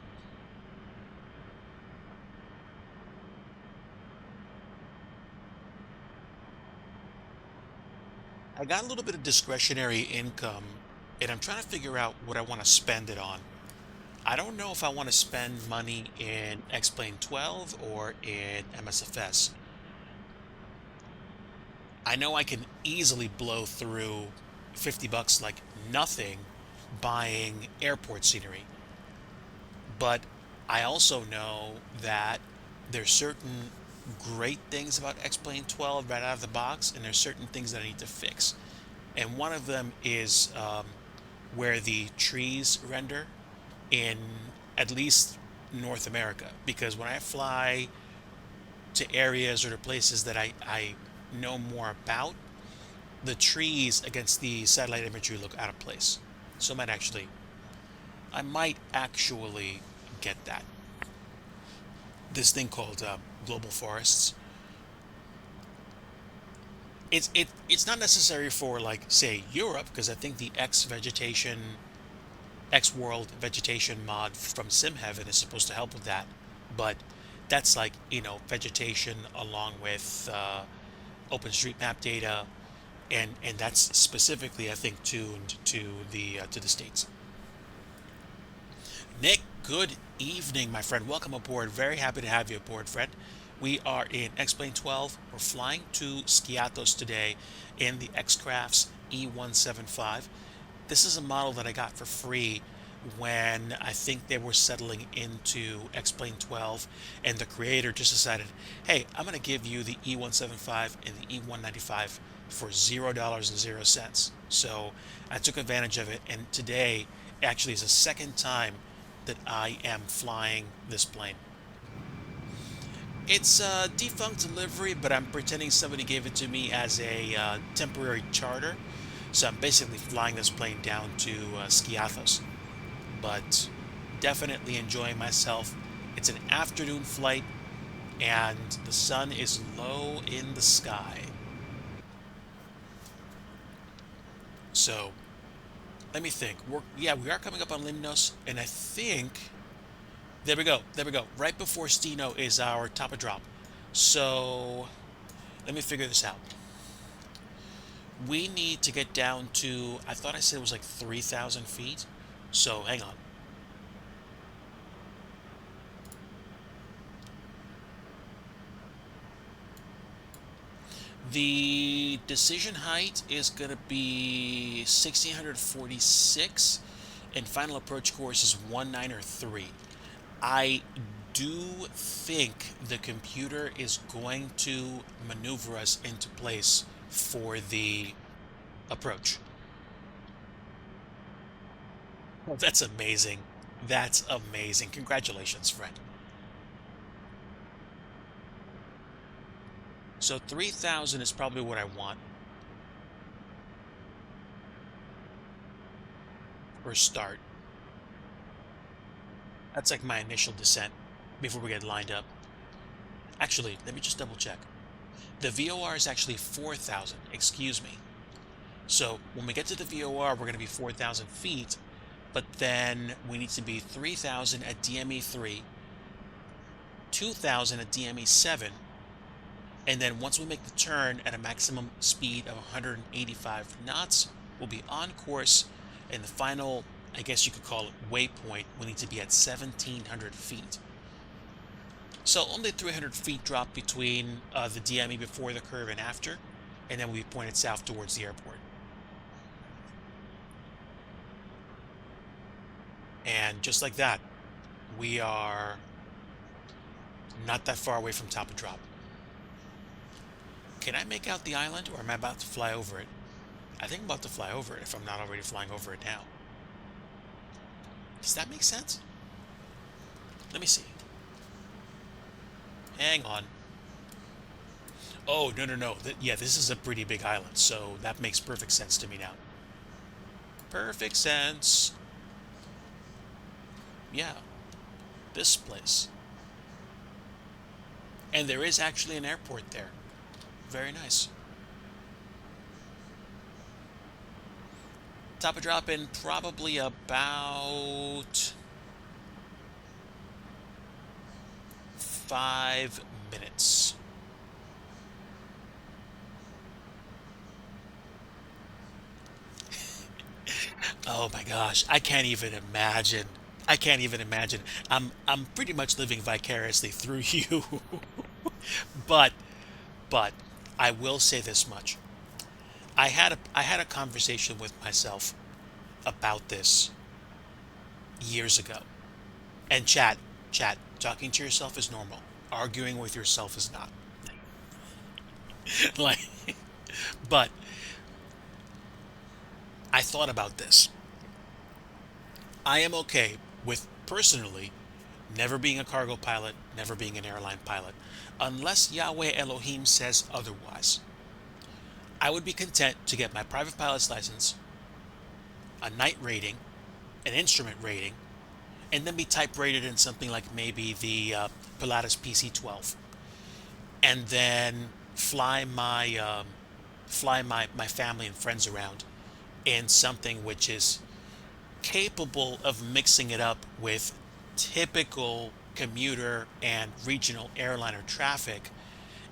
I got a little bit of discretionary income, and I'm trying to figure out what I want to spend it on. I don't know if I want to spend money in X-Plane 12 or in MSFS. I know I can easily blow through 50 bucks like nothing buying airport scenery. But I also know that there's certain great things about X-Plane 12 right out of the box, and there's certain things that I need to fix. And one of them is where the trees render in at least North America, because when I fly to areas or to places that I know more about, the trees against the satellite imagery look out of place. So I might actually get that. This thing called global forests. It's not necessary for, like, say, Europe, because I think the X World vegetation mod from SimHeaven is supposed to help with that. But that's like, vegetation along with OpenStreetMap data, and that's specifically, I think, tuned to the states. Nick, good evening, my friend. Welcome aboard. Very happy to have you aboard, friend. We are in X-Plane 12. We're flying to Skiathos today in the X-Crafts E175. This is a model that I got for free when I think they were settling into X-Plane 12, and the creator just decided, hey, I'm going to give you the E175 and the E195 for $0.00. So I took advantage of it, and today actually is the second time that I am flying this plane. It's a defunct delivery, but I'm pretending somebody gave it to me as a temporary charter. So I'm basically flying this plane down to Skiathos. But definitely enjoying myself. It's an afternoon flight, and the sun is low in the sky. So let me think. We are coming up on Limnos, and I think there we go. There we go. Right before Steno is our top of drop. So let me figure this out. We need to get down to, I thought I said it was like 3,000 feet. So hang on. The decision height is going to be 1,646, and final approach course is 193. I do think the computer is going to maneuver us into place for the approach. Oh, that's amazing. That's amazing. Congratulations, friend. So 3,000 is probably what I want for start. That's like my initial descent before we get lined up. Actually, let me just double check. The VOR is actually 4,000, excuse me. So when we get to the VOR, we're going to be 4,000 feet, but then we need to be 3,000 at DME 3, 2,000 at DME 7, and then once we make the turn at a maximum speed of 185 knots, we'll be on course, and the final, I guess you could call it, waypoint, we need to be at 1,700 feet. So only 300 feet drop between the DME before the curve and after, and then we pointed south towards the airport. And just like that, we are not that far away from top of drop. Can I make out the island, or am I about to fly over it? I think I'm about to fly over it if I'm not already flying over it now. Does that make sense? Let me see. Hang on. Oh, no. Yeah, this is a pretty big island, so that makes perfect sense to me now. Perfect sense. Yeah. This place. And there is actually an airport there. Very nice. Top of drop in probably about 5 minutes. Oh my gosh, I can't even imagine. I can't even imagine. I'm pretty much living vicariously through you. But but I will say this much. I had a conversation with myself about this years ago. And chat, talking to yourself is normal. Arguing with yourself is not. Like, but I thought about this. I am okay with, personally, Never being a cargo pilot, never being an airline pilot, unless Yahweh Elohim says otherwise. I would be content to get my private pilot's license, a night rating, an instrument rating, and then be type rated in something like maybe the Pilatus PC-12, and then fly my family and friends around in something which is capable of mixing it up with typical commuter and regional airliner traffic,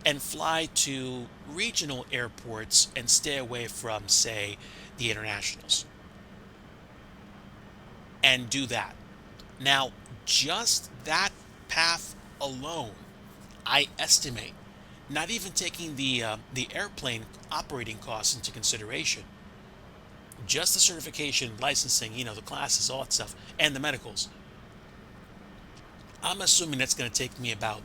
and fly to regional airports and stay away from, say, the internationals, and do that. Now, just that path alone, I estimate, not even taking the airplane operating costs into consideration, just the certification, licensing, the classes, all that stuff, and the medicals. I'm assuming that's going to take me about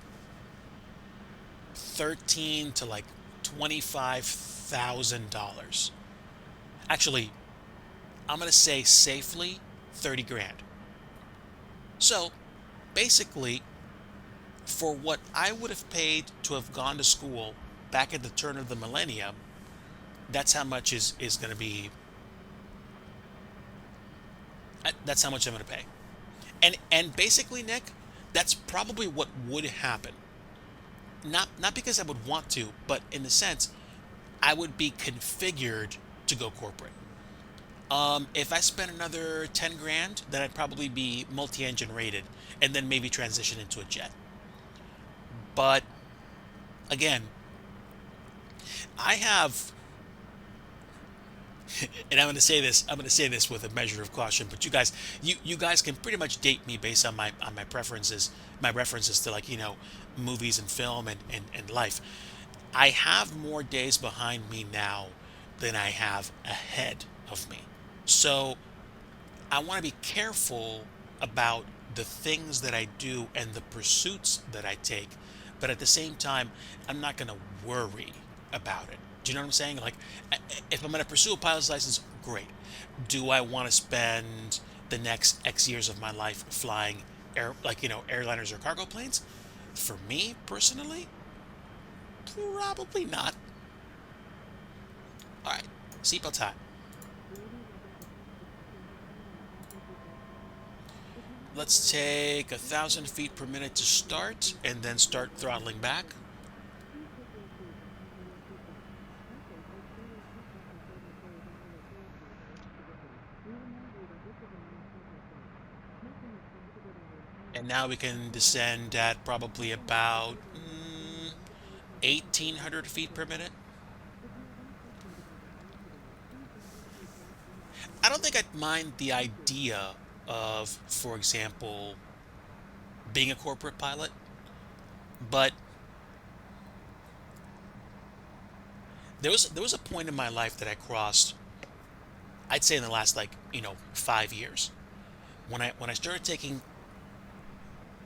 13 to like $25,000. Actually, I'm going to say safely 30 grand. So basically, for what I would have paid to have gone to school back at the turn of the millennium, that's how much is going to be. That's how much I'm going to pay. And basically, Nick, that's probably what would happen. Not because I would want to, but in the sense I would be configured to go corporate. If I spent another 10 grand, then I'd probably be multi-engine rated and then maybe transition into a jet. But again, I have, and I'm going to say this with a measure of caution, but you guys can pretty much date me based on my preferences, my references to, like, movies and film and life. I have more days behind me now than I have ahead of me. So I want to be careful about the things that I do and the pursuits that I take, but at the same time, I'm not going to worry about it. Do you know what I'm saying? Like, if I'm going to pursue a pilot's license, great. Do I want to spend the next X years of my life flying airliners or cargo planes? For me personally, probably not. All right, seatbelt time. Let's take 1,000 feet per minute to start, and then start throttling back. And now we can descend at probably about 1,800 feet per minute. I don't think I'd mind the idea of, for example, being a corporate pilot, but there was a point in my life that I crossed, I'd say in the last 5 years, when I started taking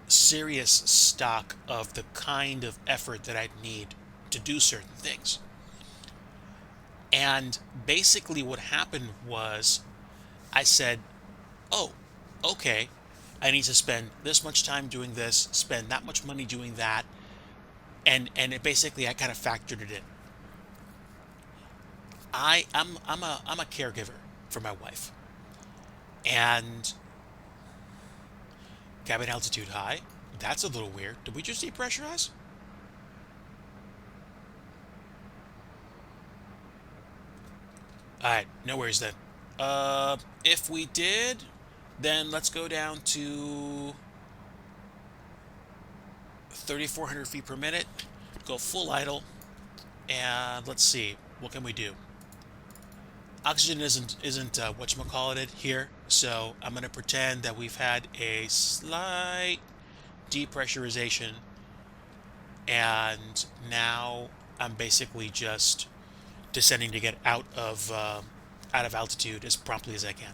serious stock of the kind of effort that I'd need to do certain things. And basically what happened was I said, oh, okay, I need to spend this much time doing this, spend that much money doing that, and it basically I kind of factored it in. I'm a caregiver for my wife, and cabin altitude high. That's a little weird. Did we just depressurize? All right, no worries then. If we did, then let's go down to 3,400 feet per minute. Go full idle, and let's see, what can we do? Oxygen isn't whatchamacallit here, so I'm gonna pretend that we've had a slight depressurization, and now I'm basically just descending to get out of altitude as promptly as I can.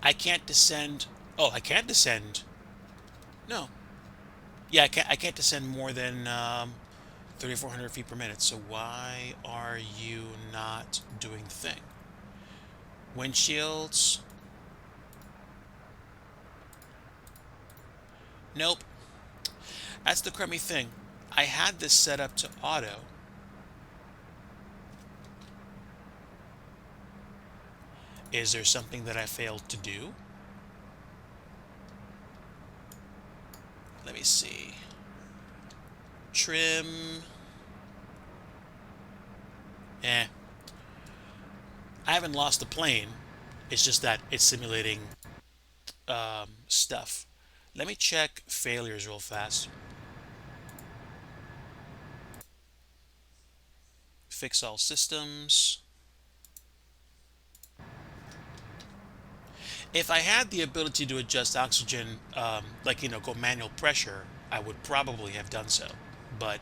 I can't descend. Oh, I can't descend. No. Yeah, I can't descend more than 3,400 feet per minute. So why are you not doing the thing? Windshields. Nope. That's the crummy thing. I had this set up to auto. Is there something that I failed to do? Let me see. Trim. Eh. I haven't lost the plane. It's just that it's simulating stuff. Let me check failures real fast. Fix all systems. If I had the ability to adjust oxygen, like, go manual pressure, I would probably have done so. But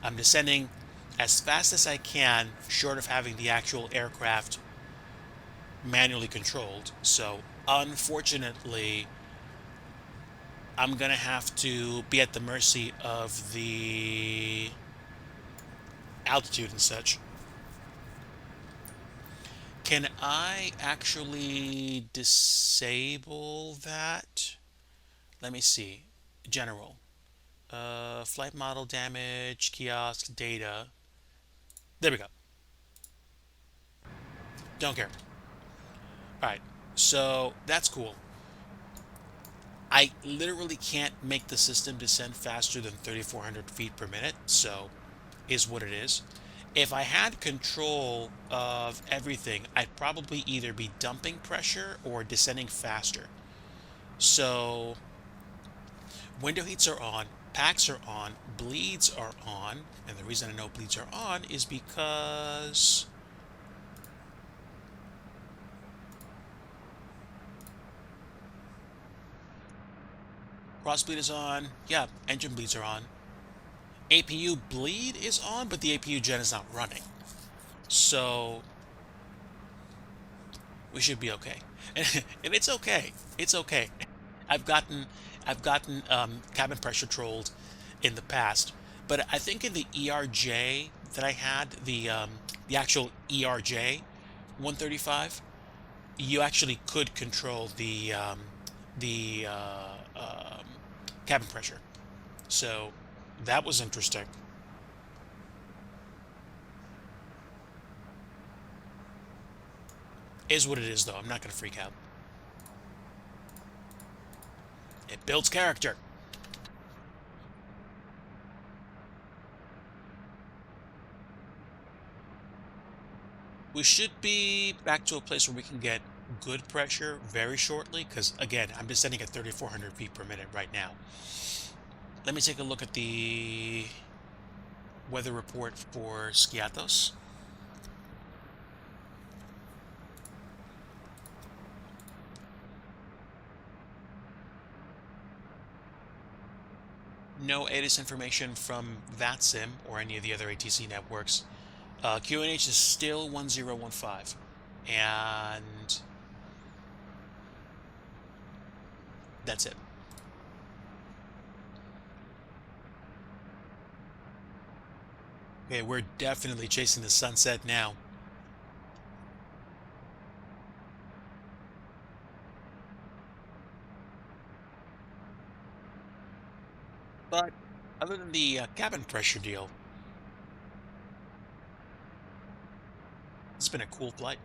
I'm descending as fast as I can, short of having the actual aircraft manually controlled. So, unfortunately, I'm going to have to be at the mercy of the altitude and such. Can I actually disable that? Let me see. General. Flight model damage, kiosk, data. There we go. Don't care. Alright, so that's cool. I literally can't make the system descend faster than 3,400 feet per minute, so is what it is. If I had control of everything, I'd probably either be dumping pressure or descending faster. So window heats are on, packs are on, bleeds are on, and the reason I know bleeds are on is because cross bleed is on. Yeah, engine bleeds are on. APU bleed is on, but the APU gen is not running. So we should be okay. And it's okay. It's okay. I've gotten cabin pressure trolled in the past, but I think in the ERJ that I had, the actual ERJ 135, you actually could control the cabin pressure. So that was interesting. Is what it is, though. I'm not going to freak out. It builds character. We should be back to a place where we can get good pressure very shortly, because, again, I'm descending at 3,400 feet per minute right now. Let me take a look at the weather report for Skiathos. No ATIS information from VATSIM or any of the other ATC networks. QNH is still 1015. And that's it. Okay, we're definitely chasing the sunset now. But other than the cabin pressure deal, it's been a cool flight.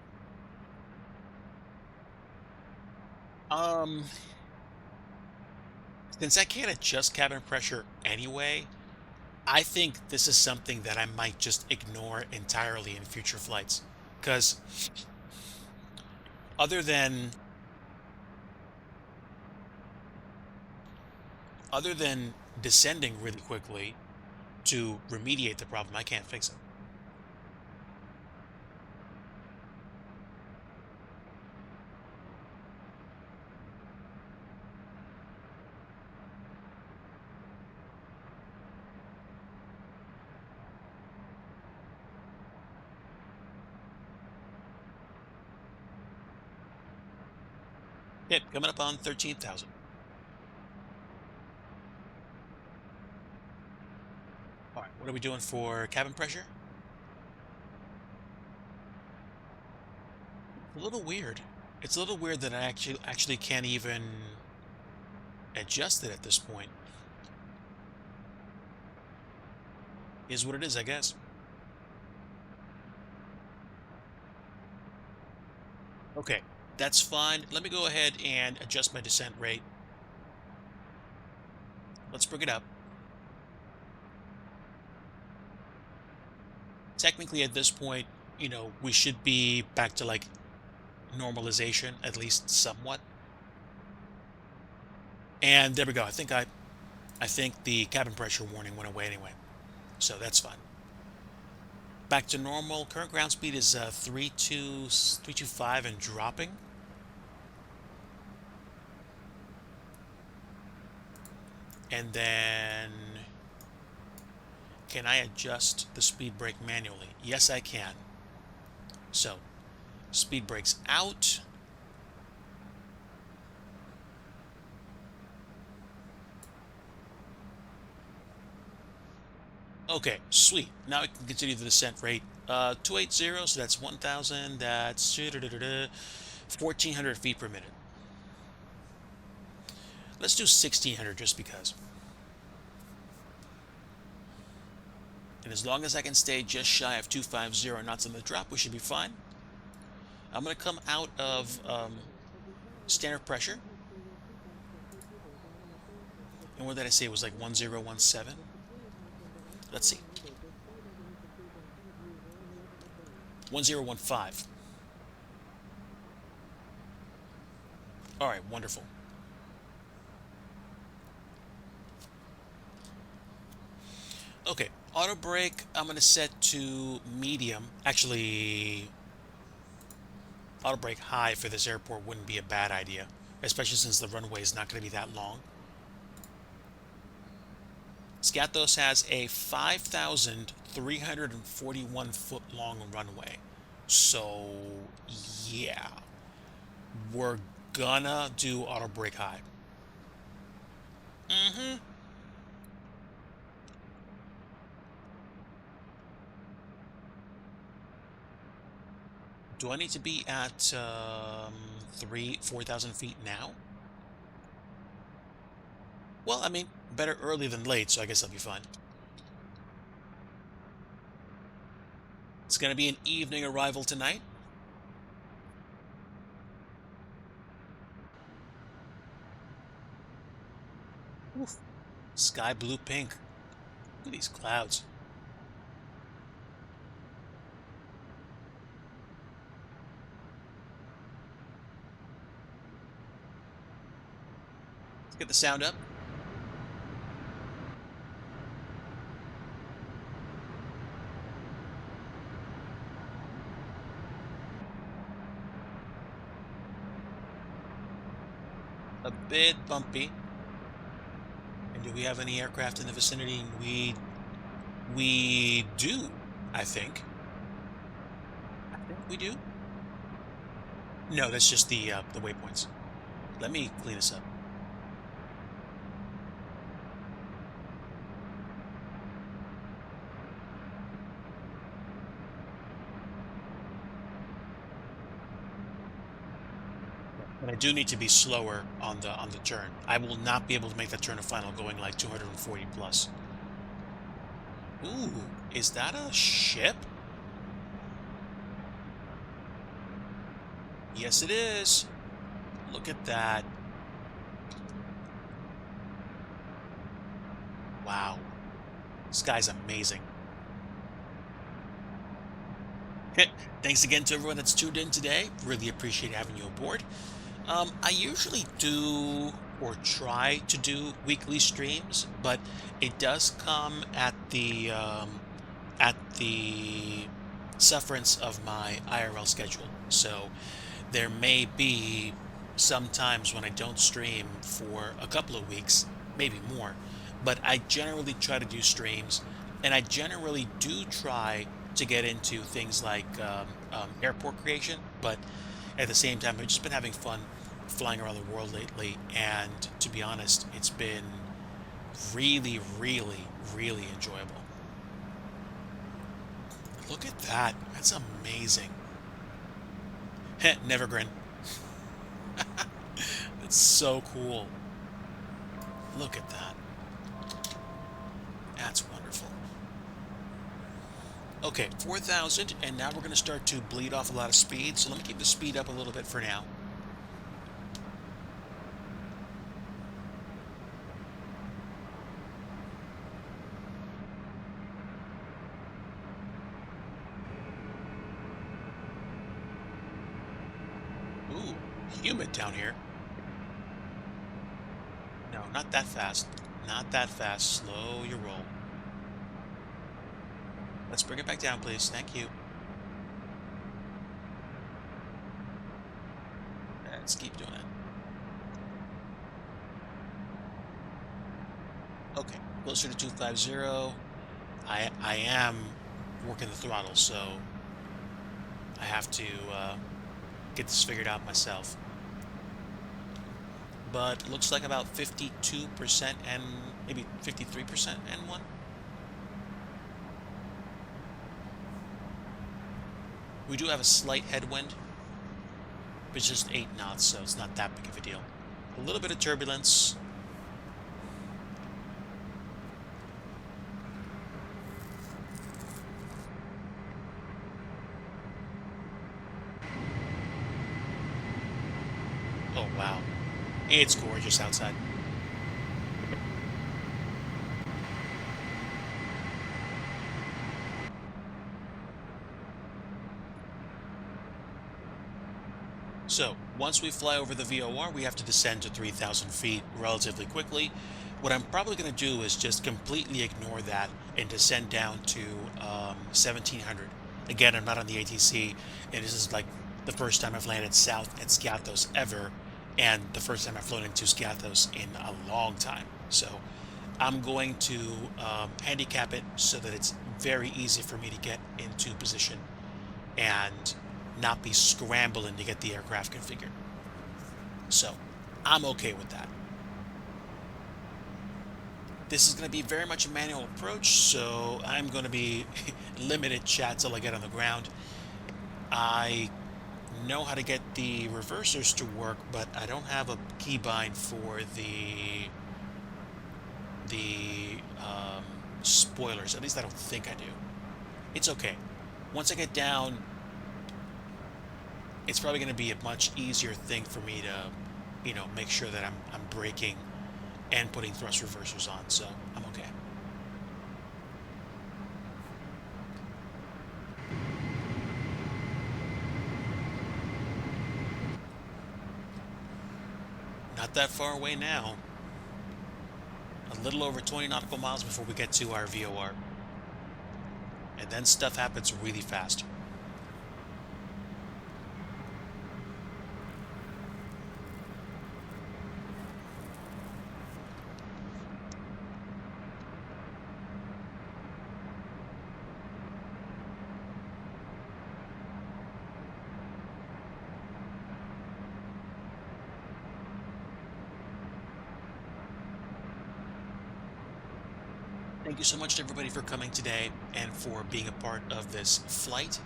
Um, since I can't adjust cabin pressure anyway, I think this is something that I might just ignore entirely in future flights. Because other than other than descending really quickly to remediate the problem, I can't fix it. Yep, coming up on 13,000. All right, what are we doing for cabin pressure? A little weird. It's a little weird that I actually can't even adjusted at this point. Is what it is, I guess. Okay, that's fine. Let me go ahead and adjust my descent rate. Let's bring it up. Technically, at this point, we should be back to like normalization, at least somewhat. And there we go. I think the cabin pressure warning went away anyway, so that's fine. Back to normal. Current ground speed is 325 and dropping. And then, can I adjust the speed brake manually? Yes, I can. So, speed brakes out. Okay, sweet. Now I can continue the descent rate. 280, so that's 1,000. That's 1,400 feet per minute. Let's do 1,600 just because. And as long as I can stay just shy of 250 knots on the drop, we should be fine. I'm going to come out of standard pressure. And what did I say? It was like 1017? Let's see. 1015. All right, wonderful. Okay, auto brake, I'm going to set to medium. Actually, auto brake high for this airport wouldn't be a bad idea, especially since the runway is not going to be that long. Skatos has a 5,341 foot long runway. So, yeah. We're gonna do auto brake high. Do I need to be at 4,000 feet now? Well, I mean, better early than late, so I guess I'll be fine. It's going to be an evening arrival tonight. Oof. Sky blue pink. Look at these clouds. Let's get the sound up. A bit bumpy. And do we have any aircraft in the vicinity? We do, I think. I think we do. No, that's just the waypoints. Let me clean this up. But I do need to be slower on the turn. I will not be able to make that turn to final going like 240 plus. Ooh, is that a ship? Yes, it is. Look at that. Wow. This guy's amazing. Thanks again to everyone that's tuned in today. Really appreciate having you aboard. I usually do or try to do weekly streams, but it does come at the sufferance of my IRL schedule. So there may be some times when I don't stream for a couple of weeks, maybe more, but I generally try to do streams, and I generally do try to get into things like airport creation, but at the same time, I've just been having fun flying around the world lately, and to be honest, it's been really, really, really enjoyable. Look at that. That's amazing. Never grin. That's so cool. Look at that. That's wonderful. Okay, 4,000, and now we're going to start to bleed off a lot of speed. So let me keep the speed up a little bit for now. Ooh, humid down here. No, not that fast. Not that fast. Slow your roll. Let's bring it back down, please. Thank you. Let's keep doing it. Okay, closer to 250. I am working the throttle, so I have to get this figured out myself. But looks like about 52% and maybe 53% N1. We do have a slight headwind, but it's just 8 knots, so it's not that big of a deal. A little bit of turbulence. Oh, wow. It's gorgeous outside. So, once we fly over the VOR, we have to descend to 3,000 feet relatively quickly. What I'm probably going to do is just completely ignore that and descend down to 1,700. Again, I'm not on the ATC, and this is like the first time I've landed south at Skiathos ever, and the first time I've flown into Skiathos in a long time. So, I'm going to handicap it so that it's very easy for me to get into position and not be scrambling to get the aircraft configured. So, I'm okay with that. This is going to be very much a manual approach, so I'm going to be limited chat till I get on the ground. I know how to get the reversers to work, but I don't have a keybind for the spoilers. At least I don't think I do. It's okay. Once I get down, it's probably going to be a much easier thing for me to, make sure that I'm braking and putting thrust reversers on, so I'm okay. Not that far away now. A little over 20 nautical miles before we get to our VOR. And then stuff happens really fast. Thank you so much to everybody for coming today and for being a part of this flight.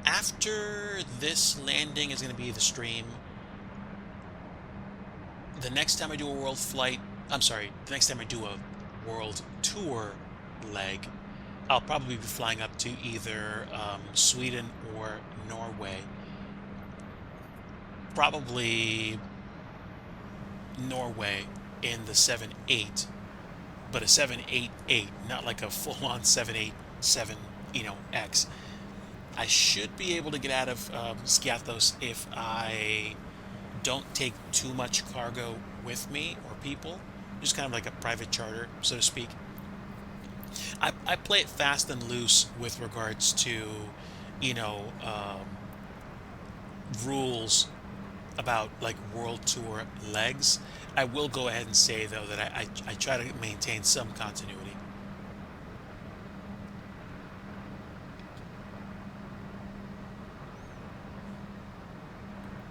After this landing is going to be the stream. The next time I do a world flight, the next time I do a world tour leg, I'll probably be flying up to either Sweden or Norway. Probably Norway in the 7-8. But a 788, not like a full-on 787, X. I should be able to get out of Skiathos if I don't take too much cargo with me or people. Just kind of like a private charter, so to speak. I play it fast and loose with regards to, rules about like world tour legs. I will go ahead and say though that I try to maintain some continuity.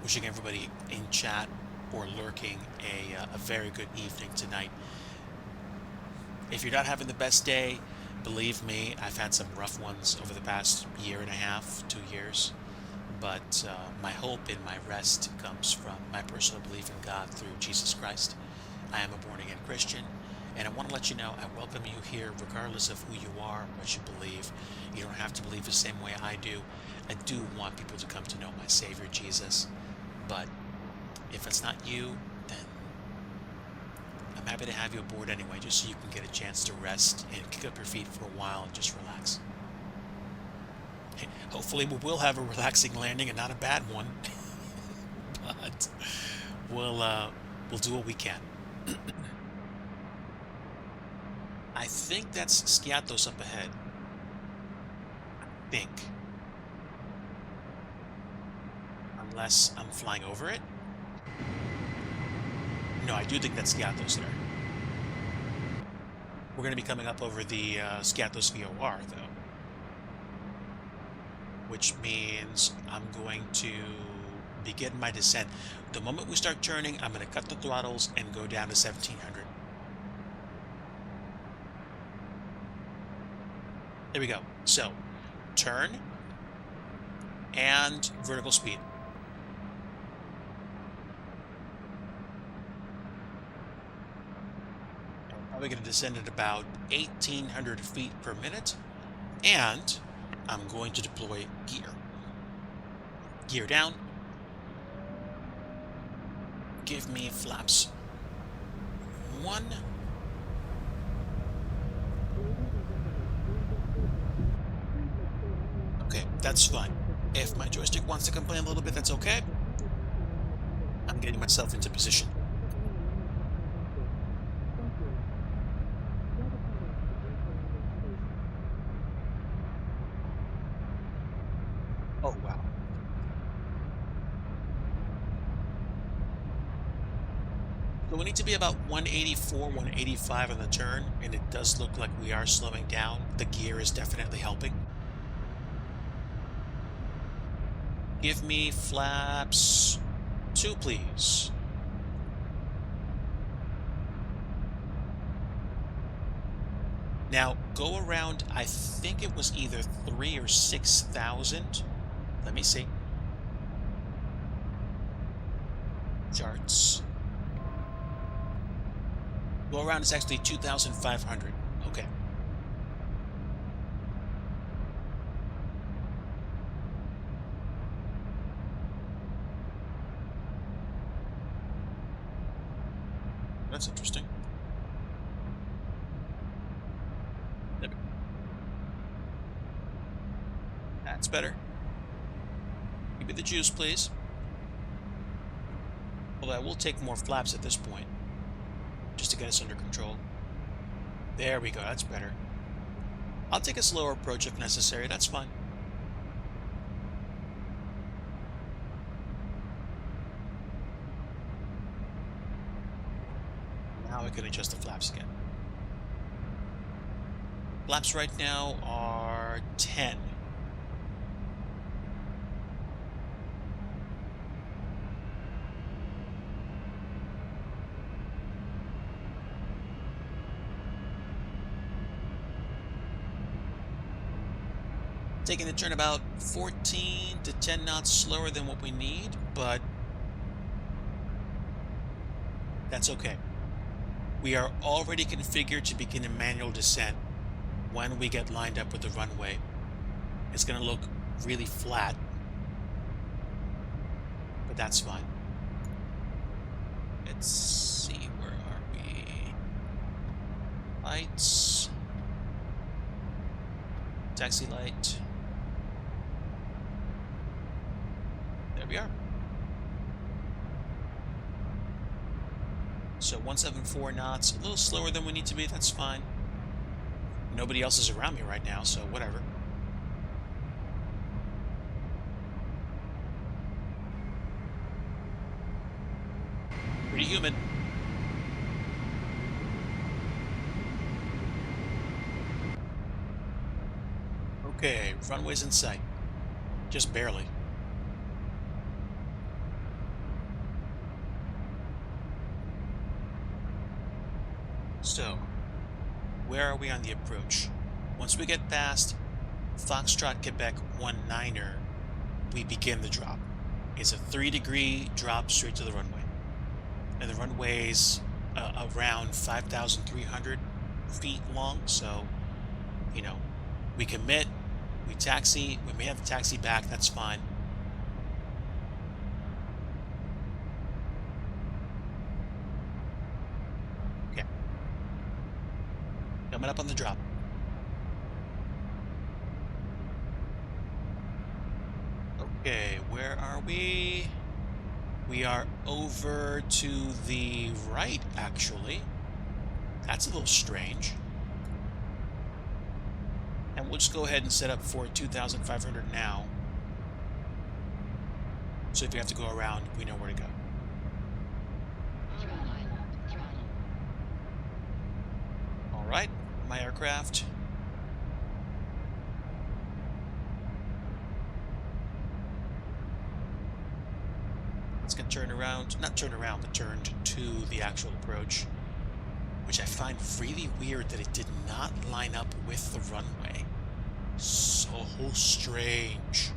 Wishing everybody in chat or lurking a very good evening tonight. If you're not having the best day, believe me, I've had some rough ones over the past year and a half, 2 years. But my hope and my rest comes from my personal belief in God through Jesus Christ. I am a born-again Christian, and I want to let you know I welcome you here regardless of who you are, what you believe. You don't have to believe the same way I do. I do want people to come to know my Savior Jesus, but if it's not you, then I'm happy to have you aboard anyway, just so you can get a chance to rest and kick up your feet for a while and just relax. Hopefully we will have a relaxing landing and not a bad one, but we'll do what we can. I think that's Skiathos up ahead. I think. Unless I'm flying over it. No, I do think that's Skiathos there. We're going to be coming up over the Skiathos VOR, though. Which means I'm going to begin my descent. The moment we start turning, I'm going to cut the throttles and go down to 1700. There we go. So, turn and vertical speed. I'm probably going to descend at about 1800 feet per minute, and I'm going to deploy gear. Gear down. Give me flaps 1. Okay, that's fine. If my joystick wants to complain a little bit, that's okay. I'm getting myself into position. Oh, wow. So we need to be about 184, 185 on the turn, and it does look like we are slowing down. The gear is definitely helping. Give me flaps 2, please. Now, go around, I think it was either 3,000 or 6,000. Let me see. Charts. Go around is actually 2,500. Okay. That's interesting. There we go. That's better. Give me the juice, please. Although I will take more flaps at this point, just to get us under control. There we go, that's better. I'll take a slower approach if necessary, that's fine. Now I can adjust the flaps again. Flaps right now are 10. Taking a turn about 14 to 10 knots slower than what we need, but that's okay. We are already configured to begin a manual descent when we get lined up with the runway. It's going to look really flat, but that's fine. Let's see, where are we? Lights. Taxi light. There we are. So 174 knots, a little slower than we need to be, that's fine. Nobody else is around me right now, so whatever. Pretty humid. Okay, runway's in sight. Just barely. So, where are we on the approach? Once we get past Foxtrot Quebec 19er, we begin the drop. It's a 3-degree drop straight to the runway. And the runway's around 5,300 feet long. So, you know, we commit, we taxi, we may have to taxi back. That's fine. Okay. Coming up on the drop. Okay, where are we? We are over to the right, actually. That's a little strange. And we'll just go ahead and set up for 2,500 now. So if you have to go around, we know where to go. All right, my aircraft. It's going to turn around, not turn around, but turned to the actual approach, which I find really weird that it did not line up with the runway. So strange.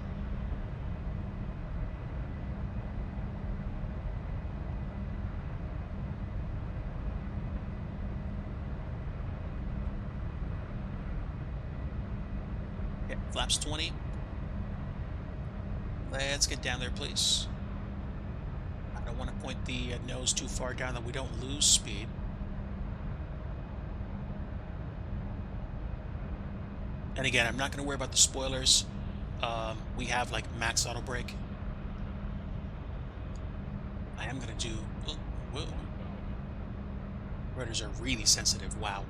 Okay, flaps 20. Let's get down there, please. I don't want to point the nose too far down that we don't lose speed. And again, I'm not going to worry about the spoilers. We have like max auto brake. I am going to do... Oh, whoa. Rudders are really sensitive. Wow.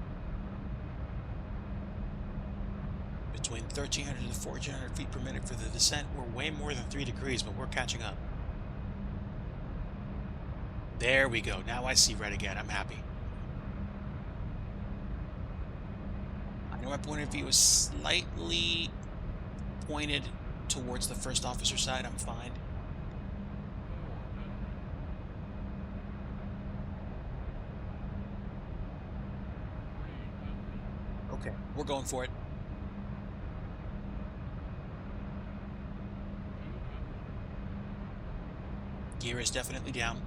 Between 1,300 to 1,400 feet per minute for the descent. We're way more than 3 degrees, but we're catching up. There we go. Now I see red again. I'm happy. I know my point of view is slightly pointed towards the first officer side. I'm fine. Okay, we're going for it. Gear is definitely down.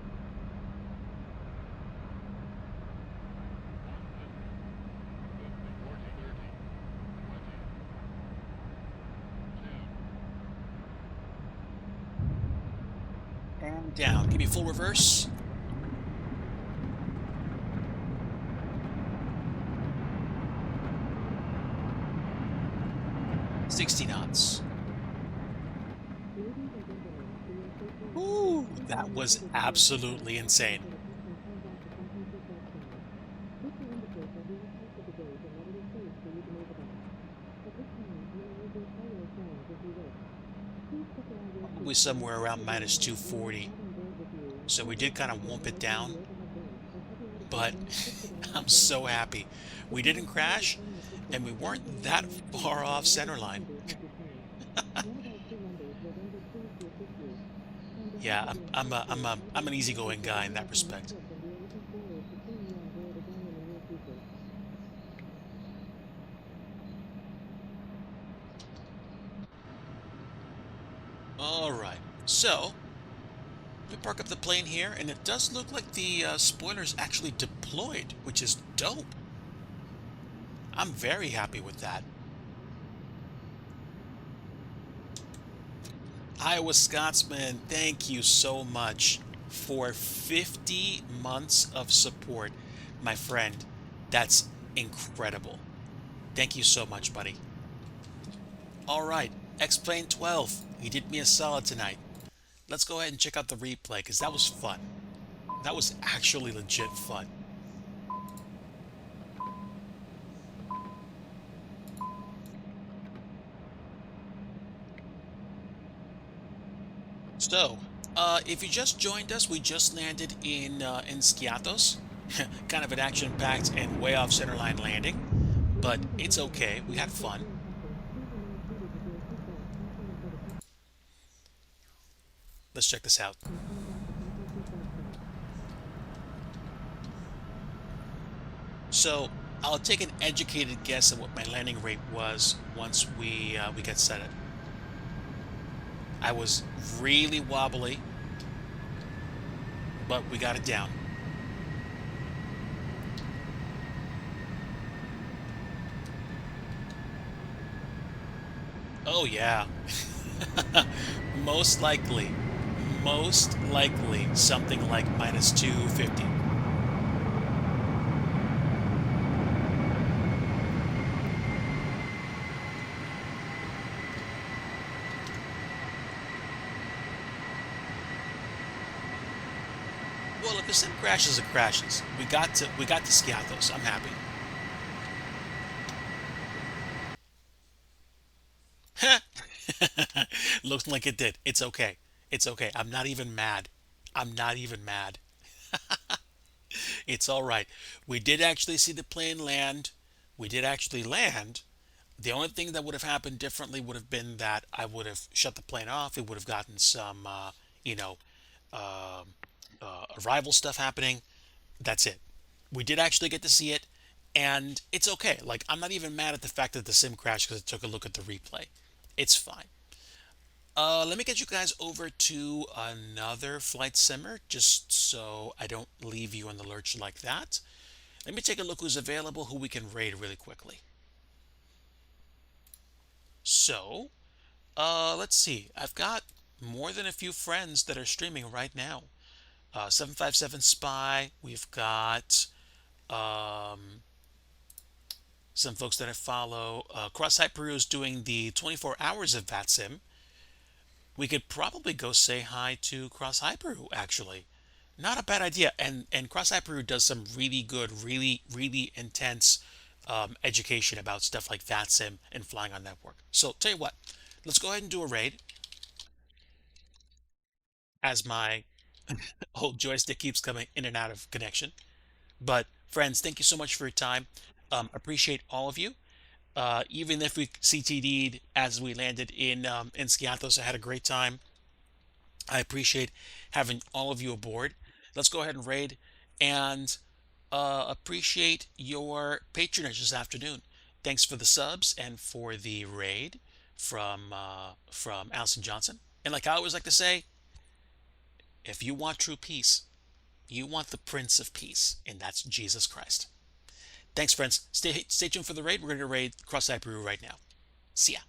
And down. Give me full reverse. $60 knots. Ooh, that was absolutely insane. Probably somewhere around minus 240. So we did kind of whoop it down. But I'm so happy. We didn't crash, and we weren't that far off centerline. Yeah, I'm an easygoing guy in that respect. All right, so we park up the plane here, and it does look like the spoilers actually deployed, which is dope. I'm very happy with that. Iowa Scotsman, thank you so much for 50 months of support, my friend. That's incredible. Thank you so much, buddy. All right, X-Plane 12, you did me a solid tonight. Let's go ahead and check out the replay, because that was fun. That was actually legit fun. So, if you just joined us, we just landed in Skiathos. Kind of an action-packed and way off centerline landing, but it's okay. We had fun. Let's check this out. So, I'll take an educated guess at what my landing rate was once we got set it. I was really wobbly, but we got it down. Oh yeah. Most likely. Most likely something like minus 250. Well, if the sim crashes, it crashes. We got to Skiathos. I'm happy. Looks like it did. It's okay. It's okay. I'm not even mad. I'm not even mad. It's all right. We did actually see the plane land. We did actually land. The only thing that would have happened differently would have been that I would have shut the plane off. It would have gotten some, you know, um arrival stuff happening. That's it. We did actually get to see it, and it's okay. Like, I'm not even mad at the fact that the sim crashed because I took a look at the replay. It's fine. Let me get you guys over to another flight simmer just so I don't leave you in the lurch like that. Let me take a look who's available, who we can raid really quickly. So, let's see. I've got more than a few friends that are streaming right now. 757 Spy. We've got um, some folks that I follow. Cross Peru is doing the 24 hours of VATSIM. We could probably go say hi to Cross Peru, actually. Not a bad idea. And Cross Peru does some really good, really intense education about stuff like VATSIM and flying on network. So tell you what, let's go ahead and do a raid as my old joystick keeps coming in and out of connection. But friends, thank you so much for your time. Appreciate all of you. Even if we CTD'd as we landed in Skiathos, I had a great time. I appreciate having all of you aboard. Let's go ahead and raid and appreciate your patronage this afternoon. Thanks for the subs and for the raid from Allison Johnson. And like I always like to say, if you want true peace, you want the Prince of Peace, and that's Jesus Christ. Thanks, friends. Stay tuned for the raid. We're going to raid Cross Peru right now. See ya.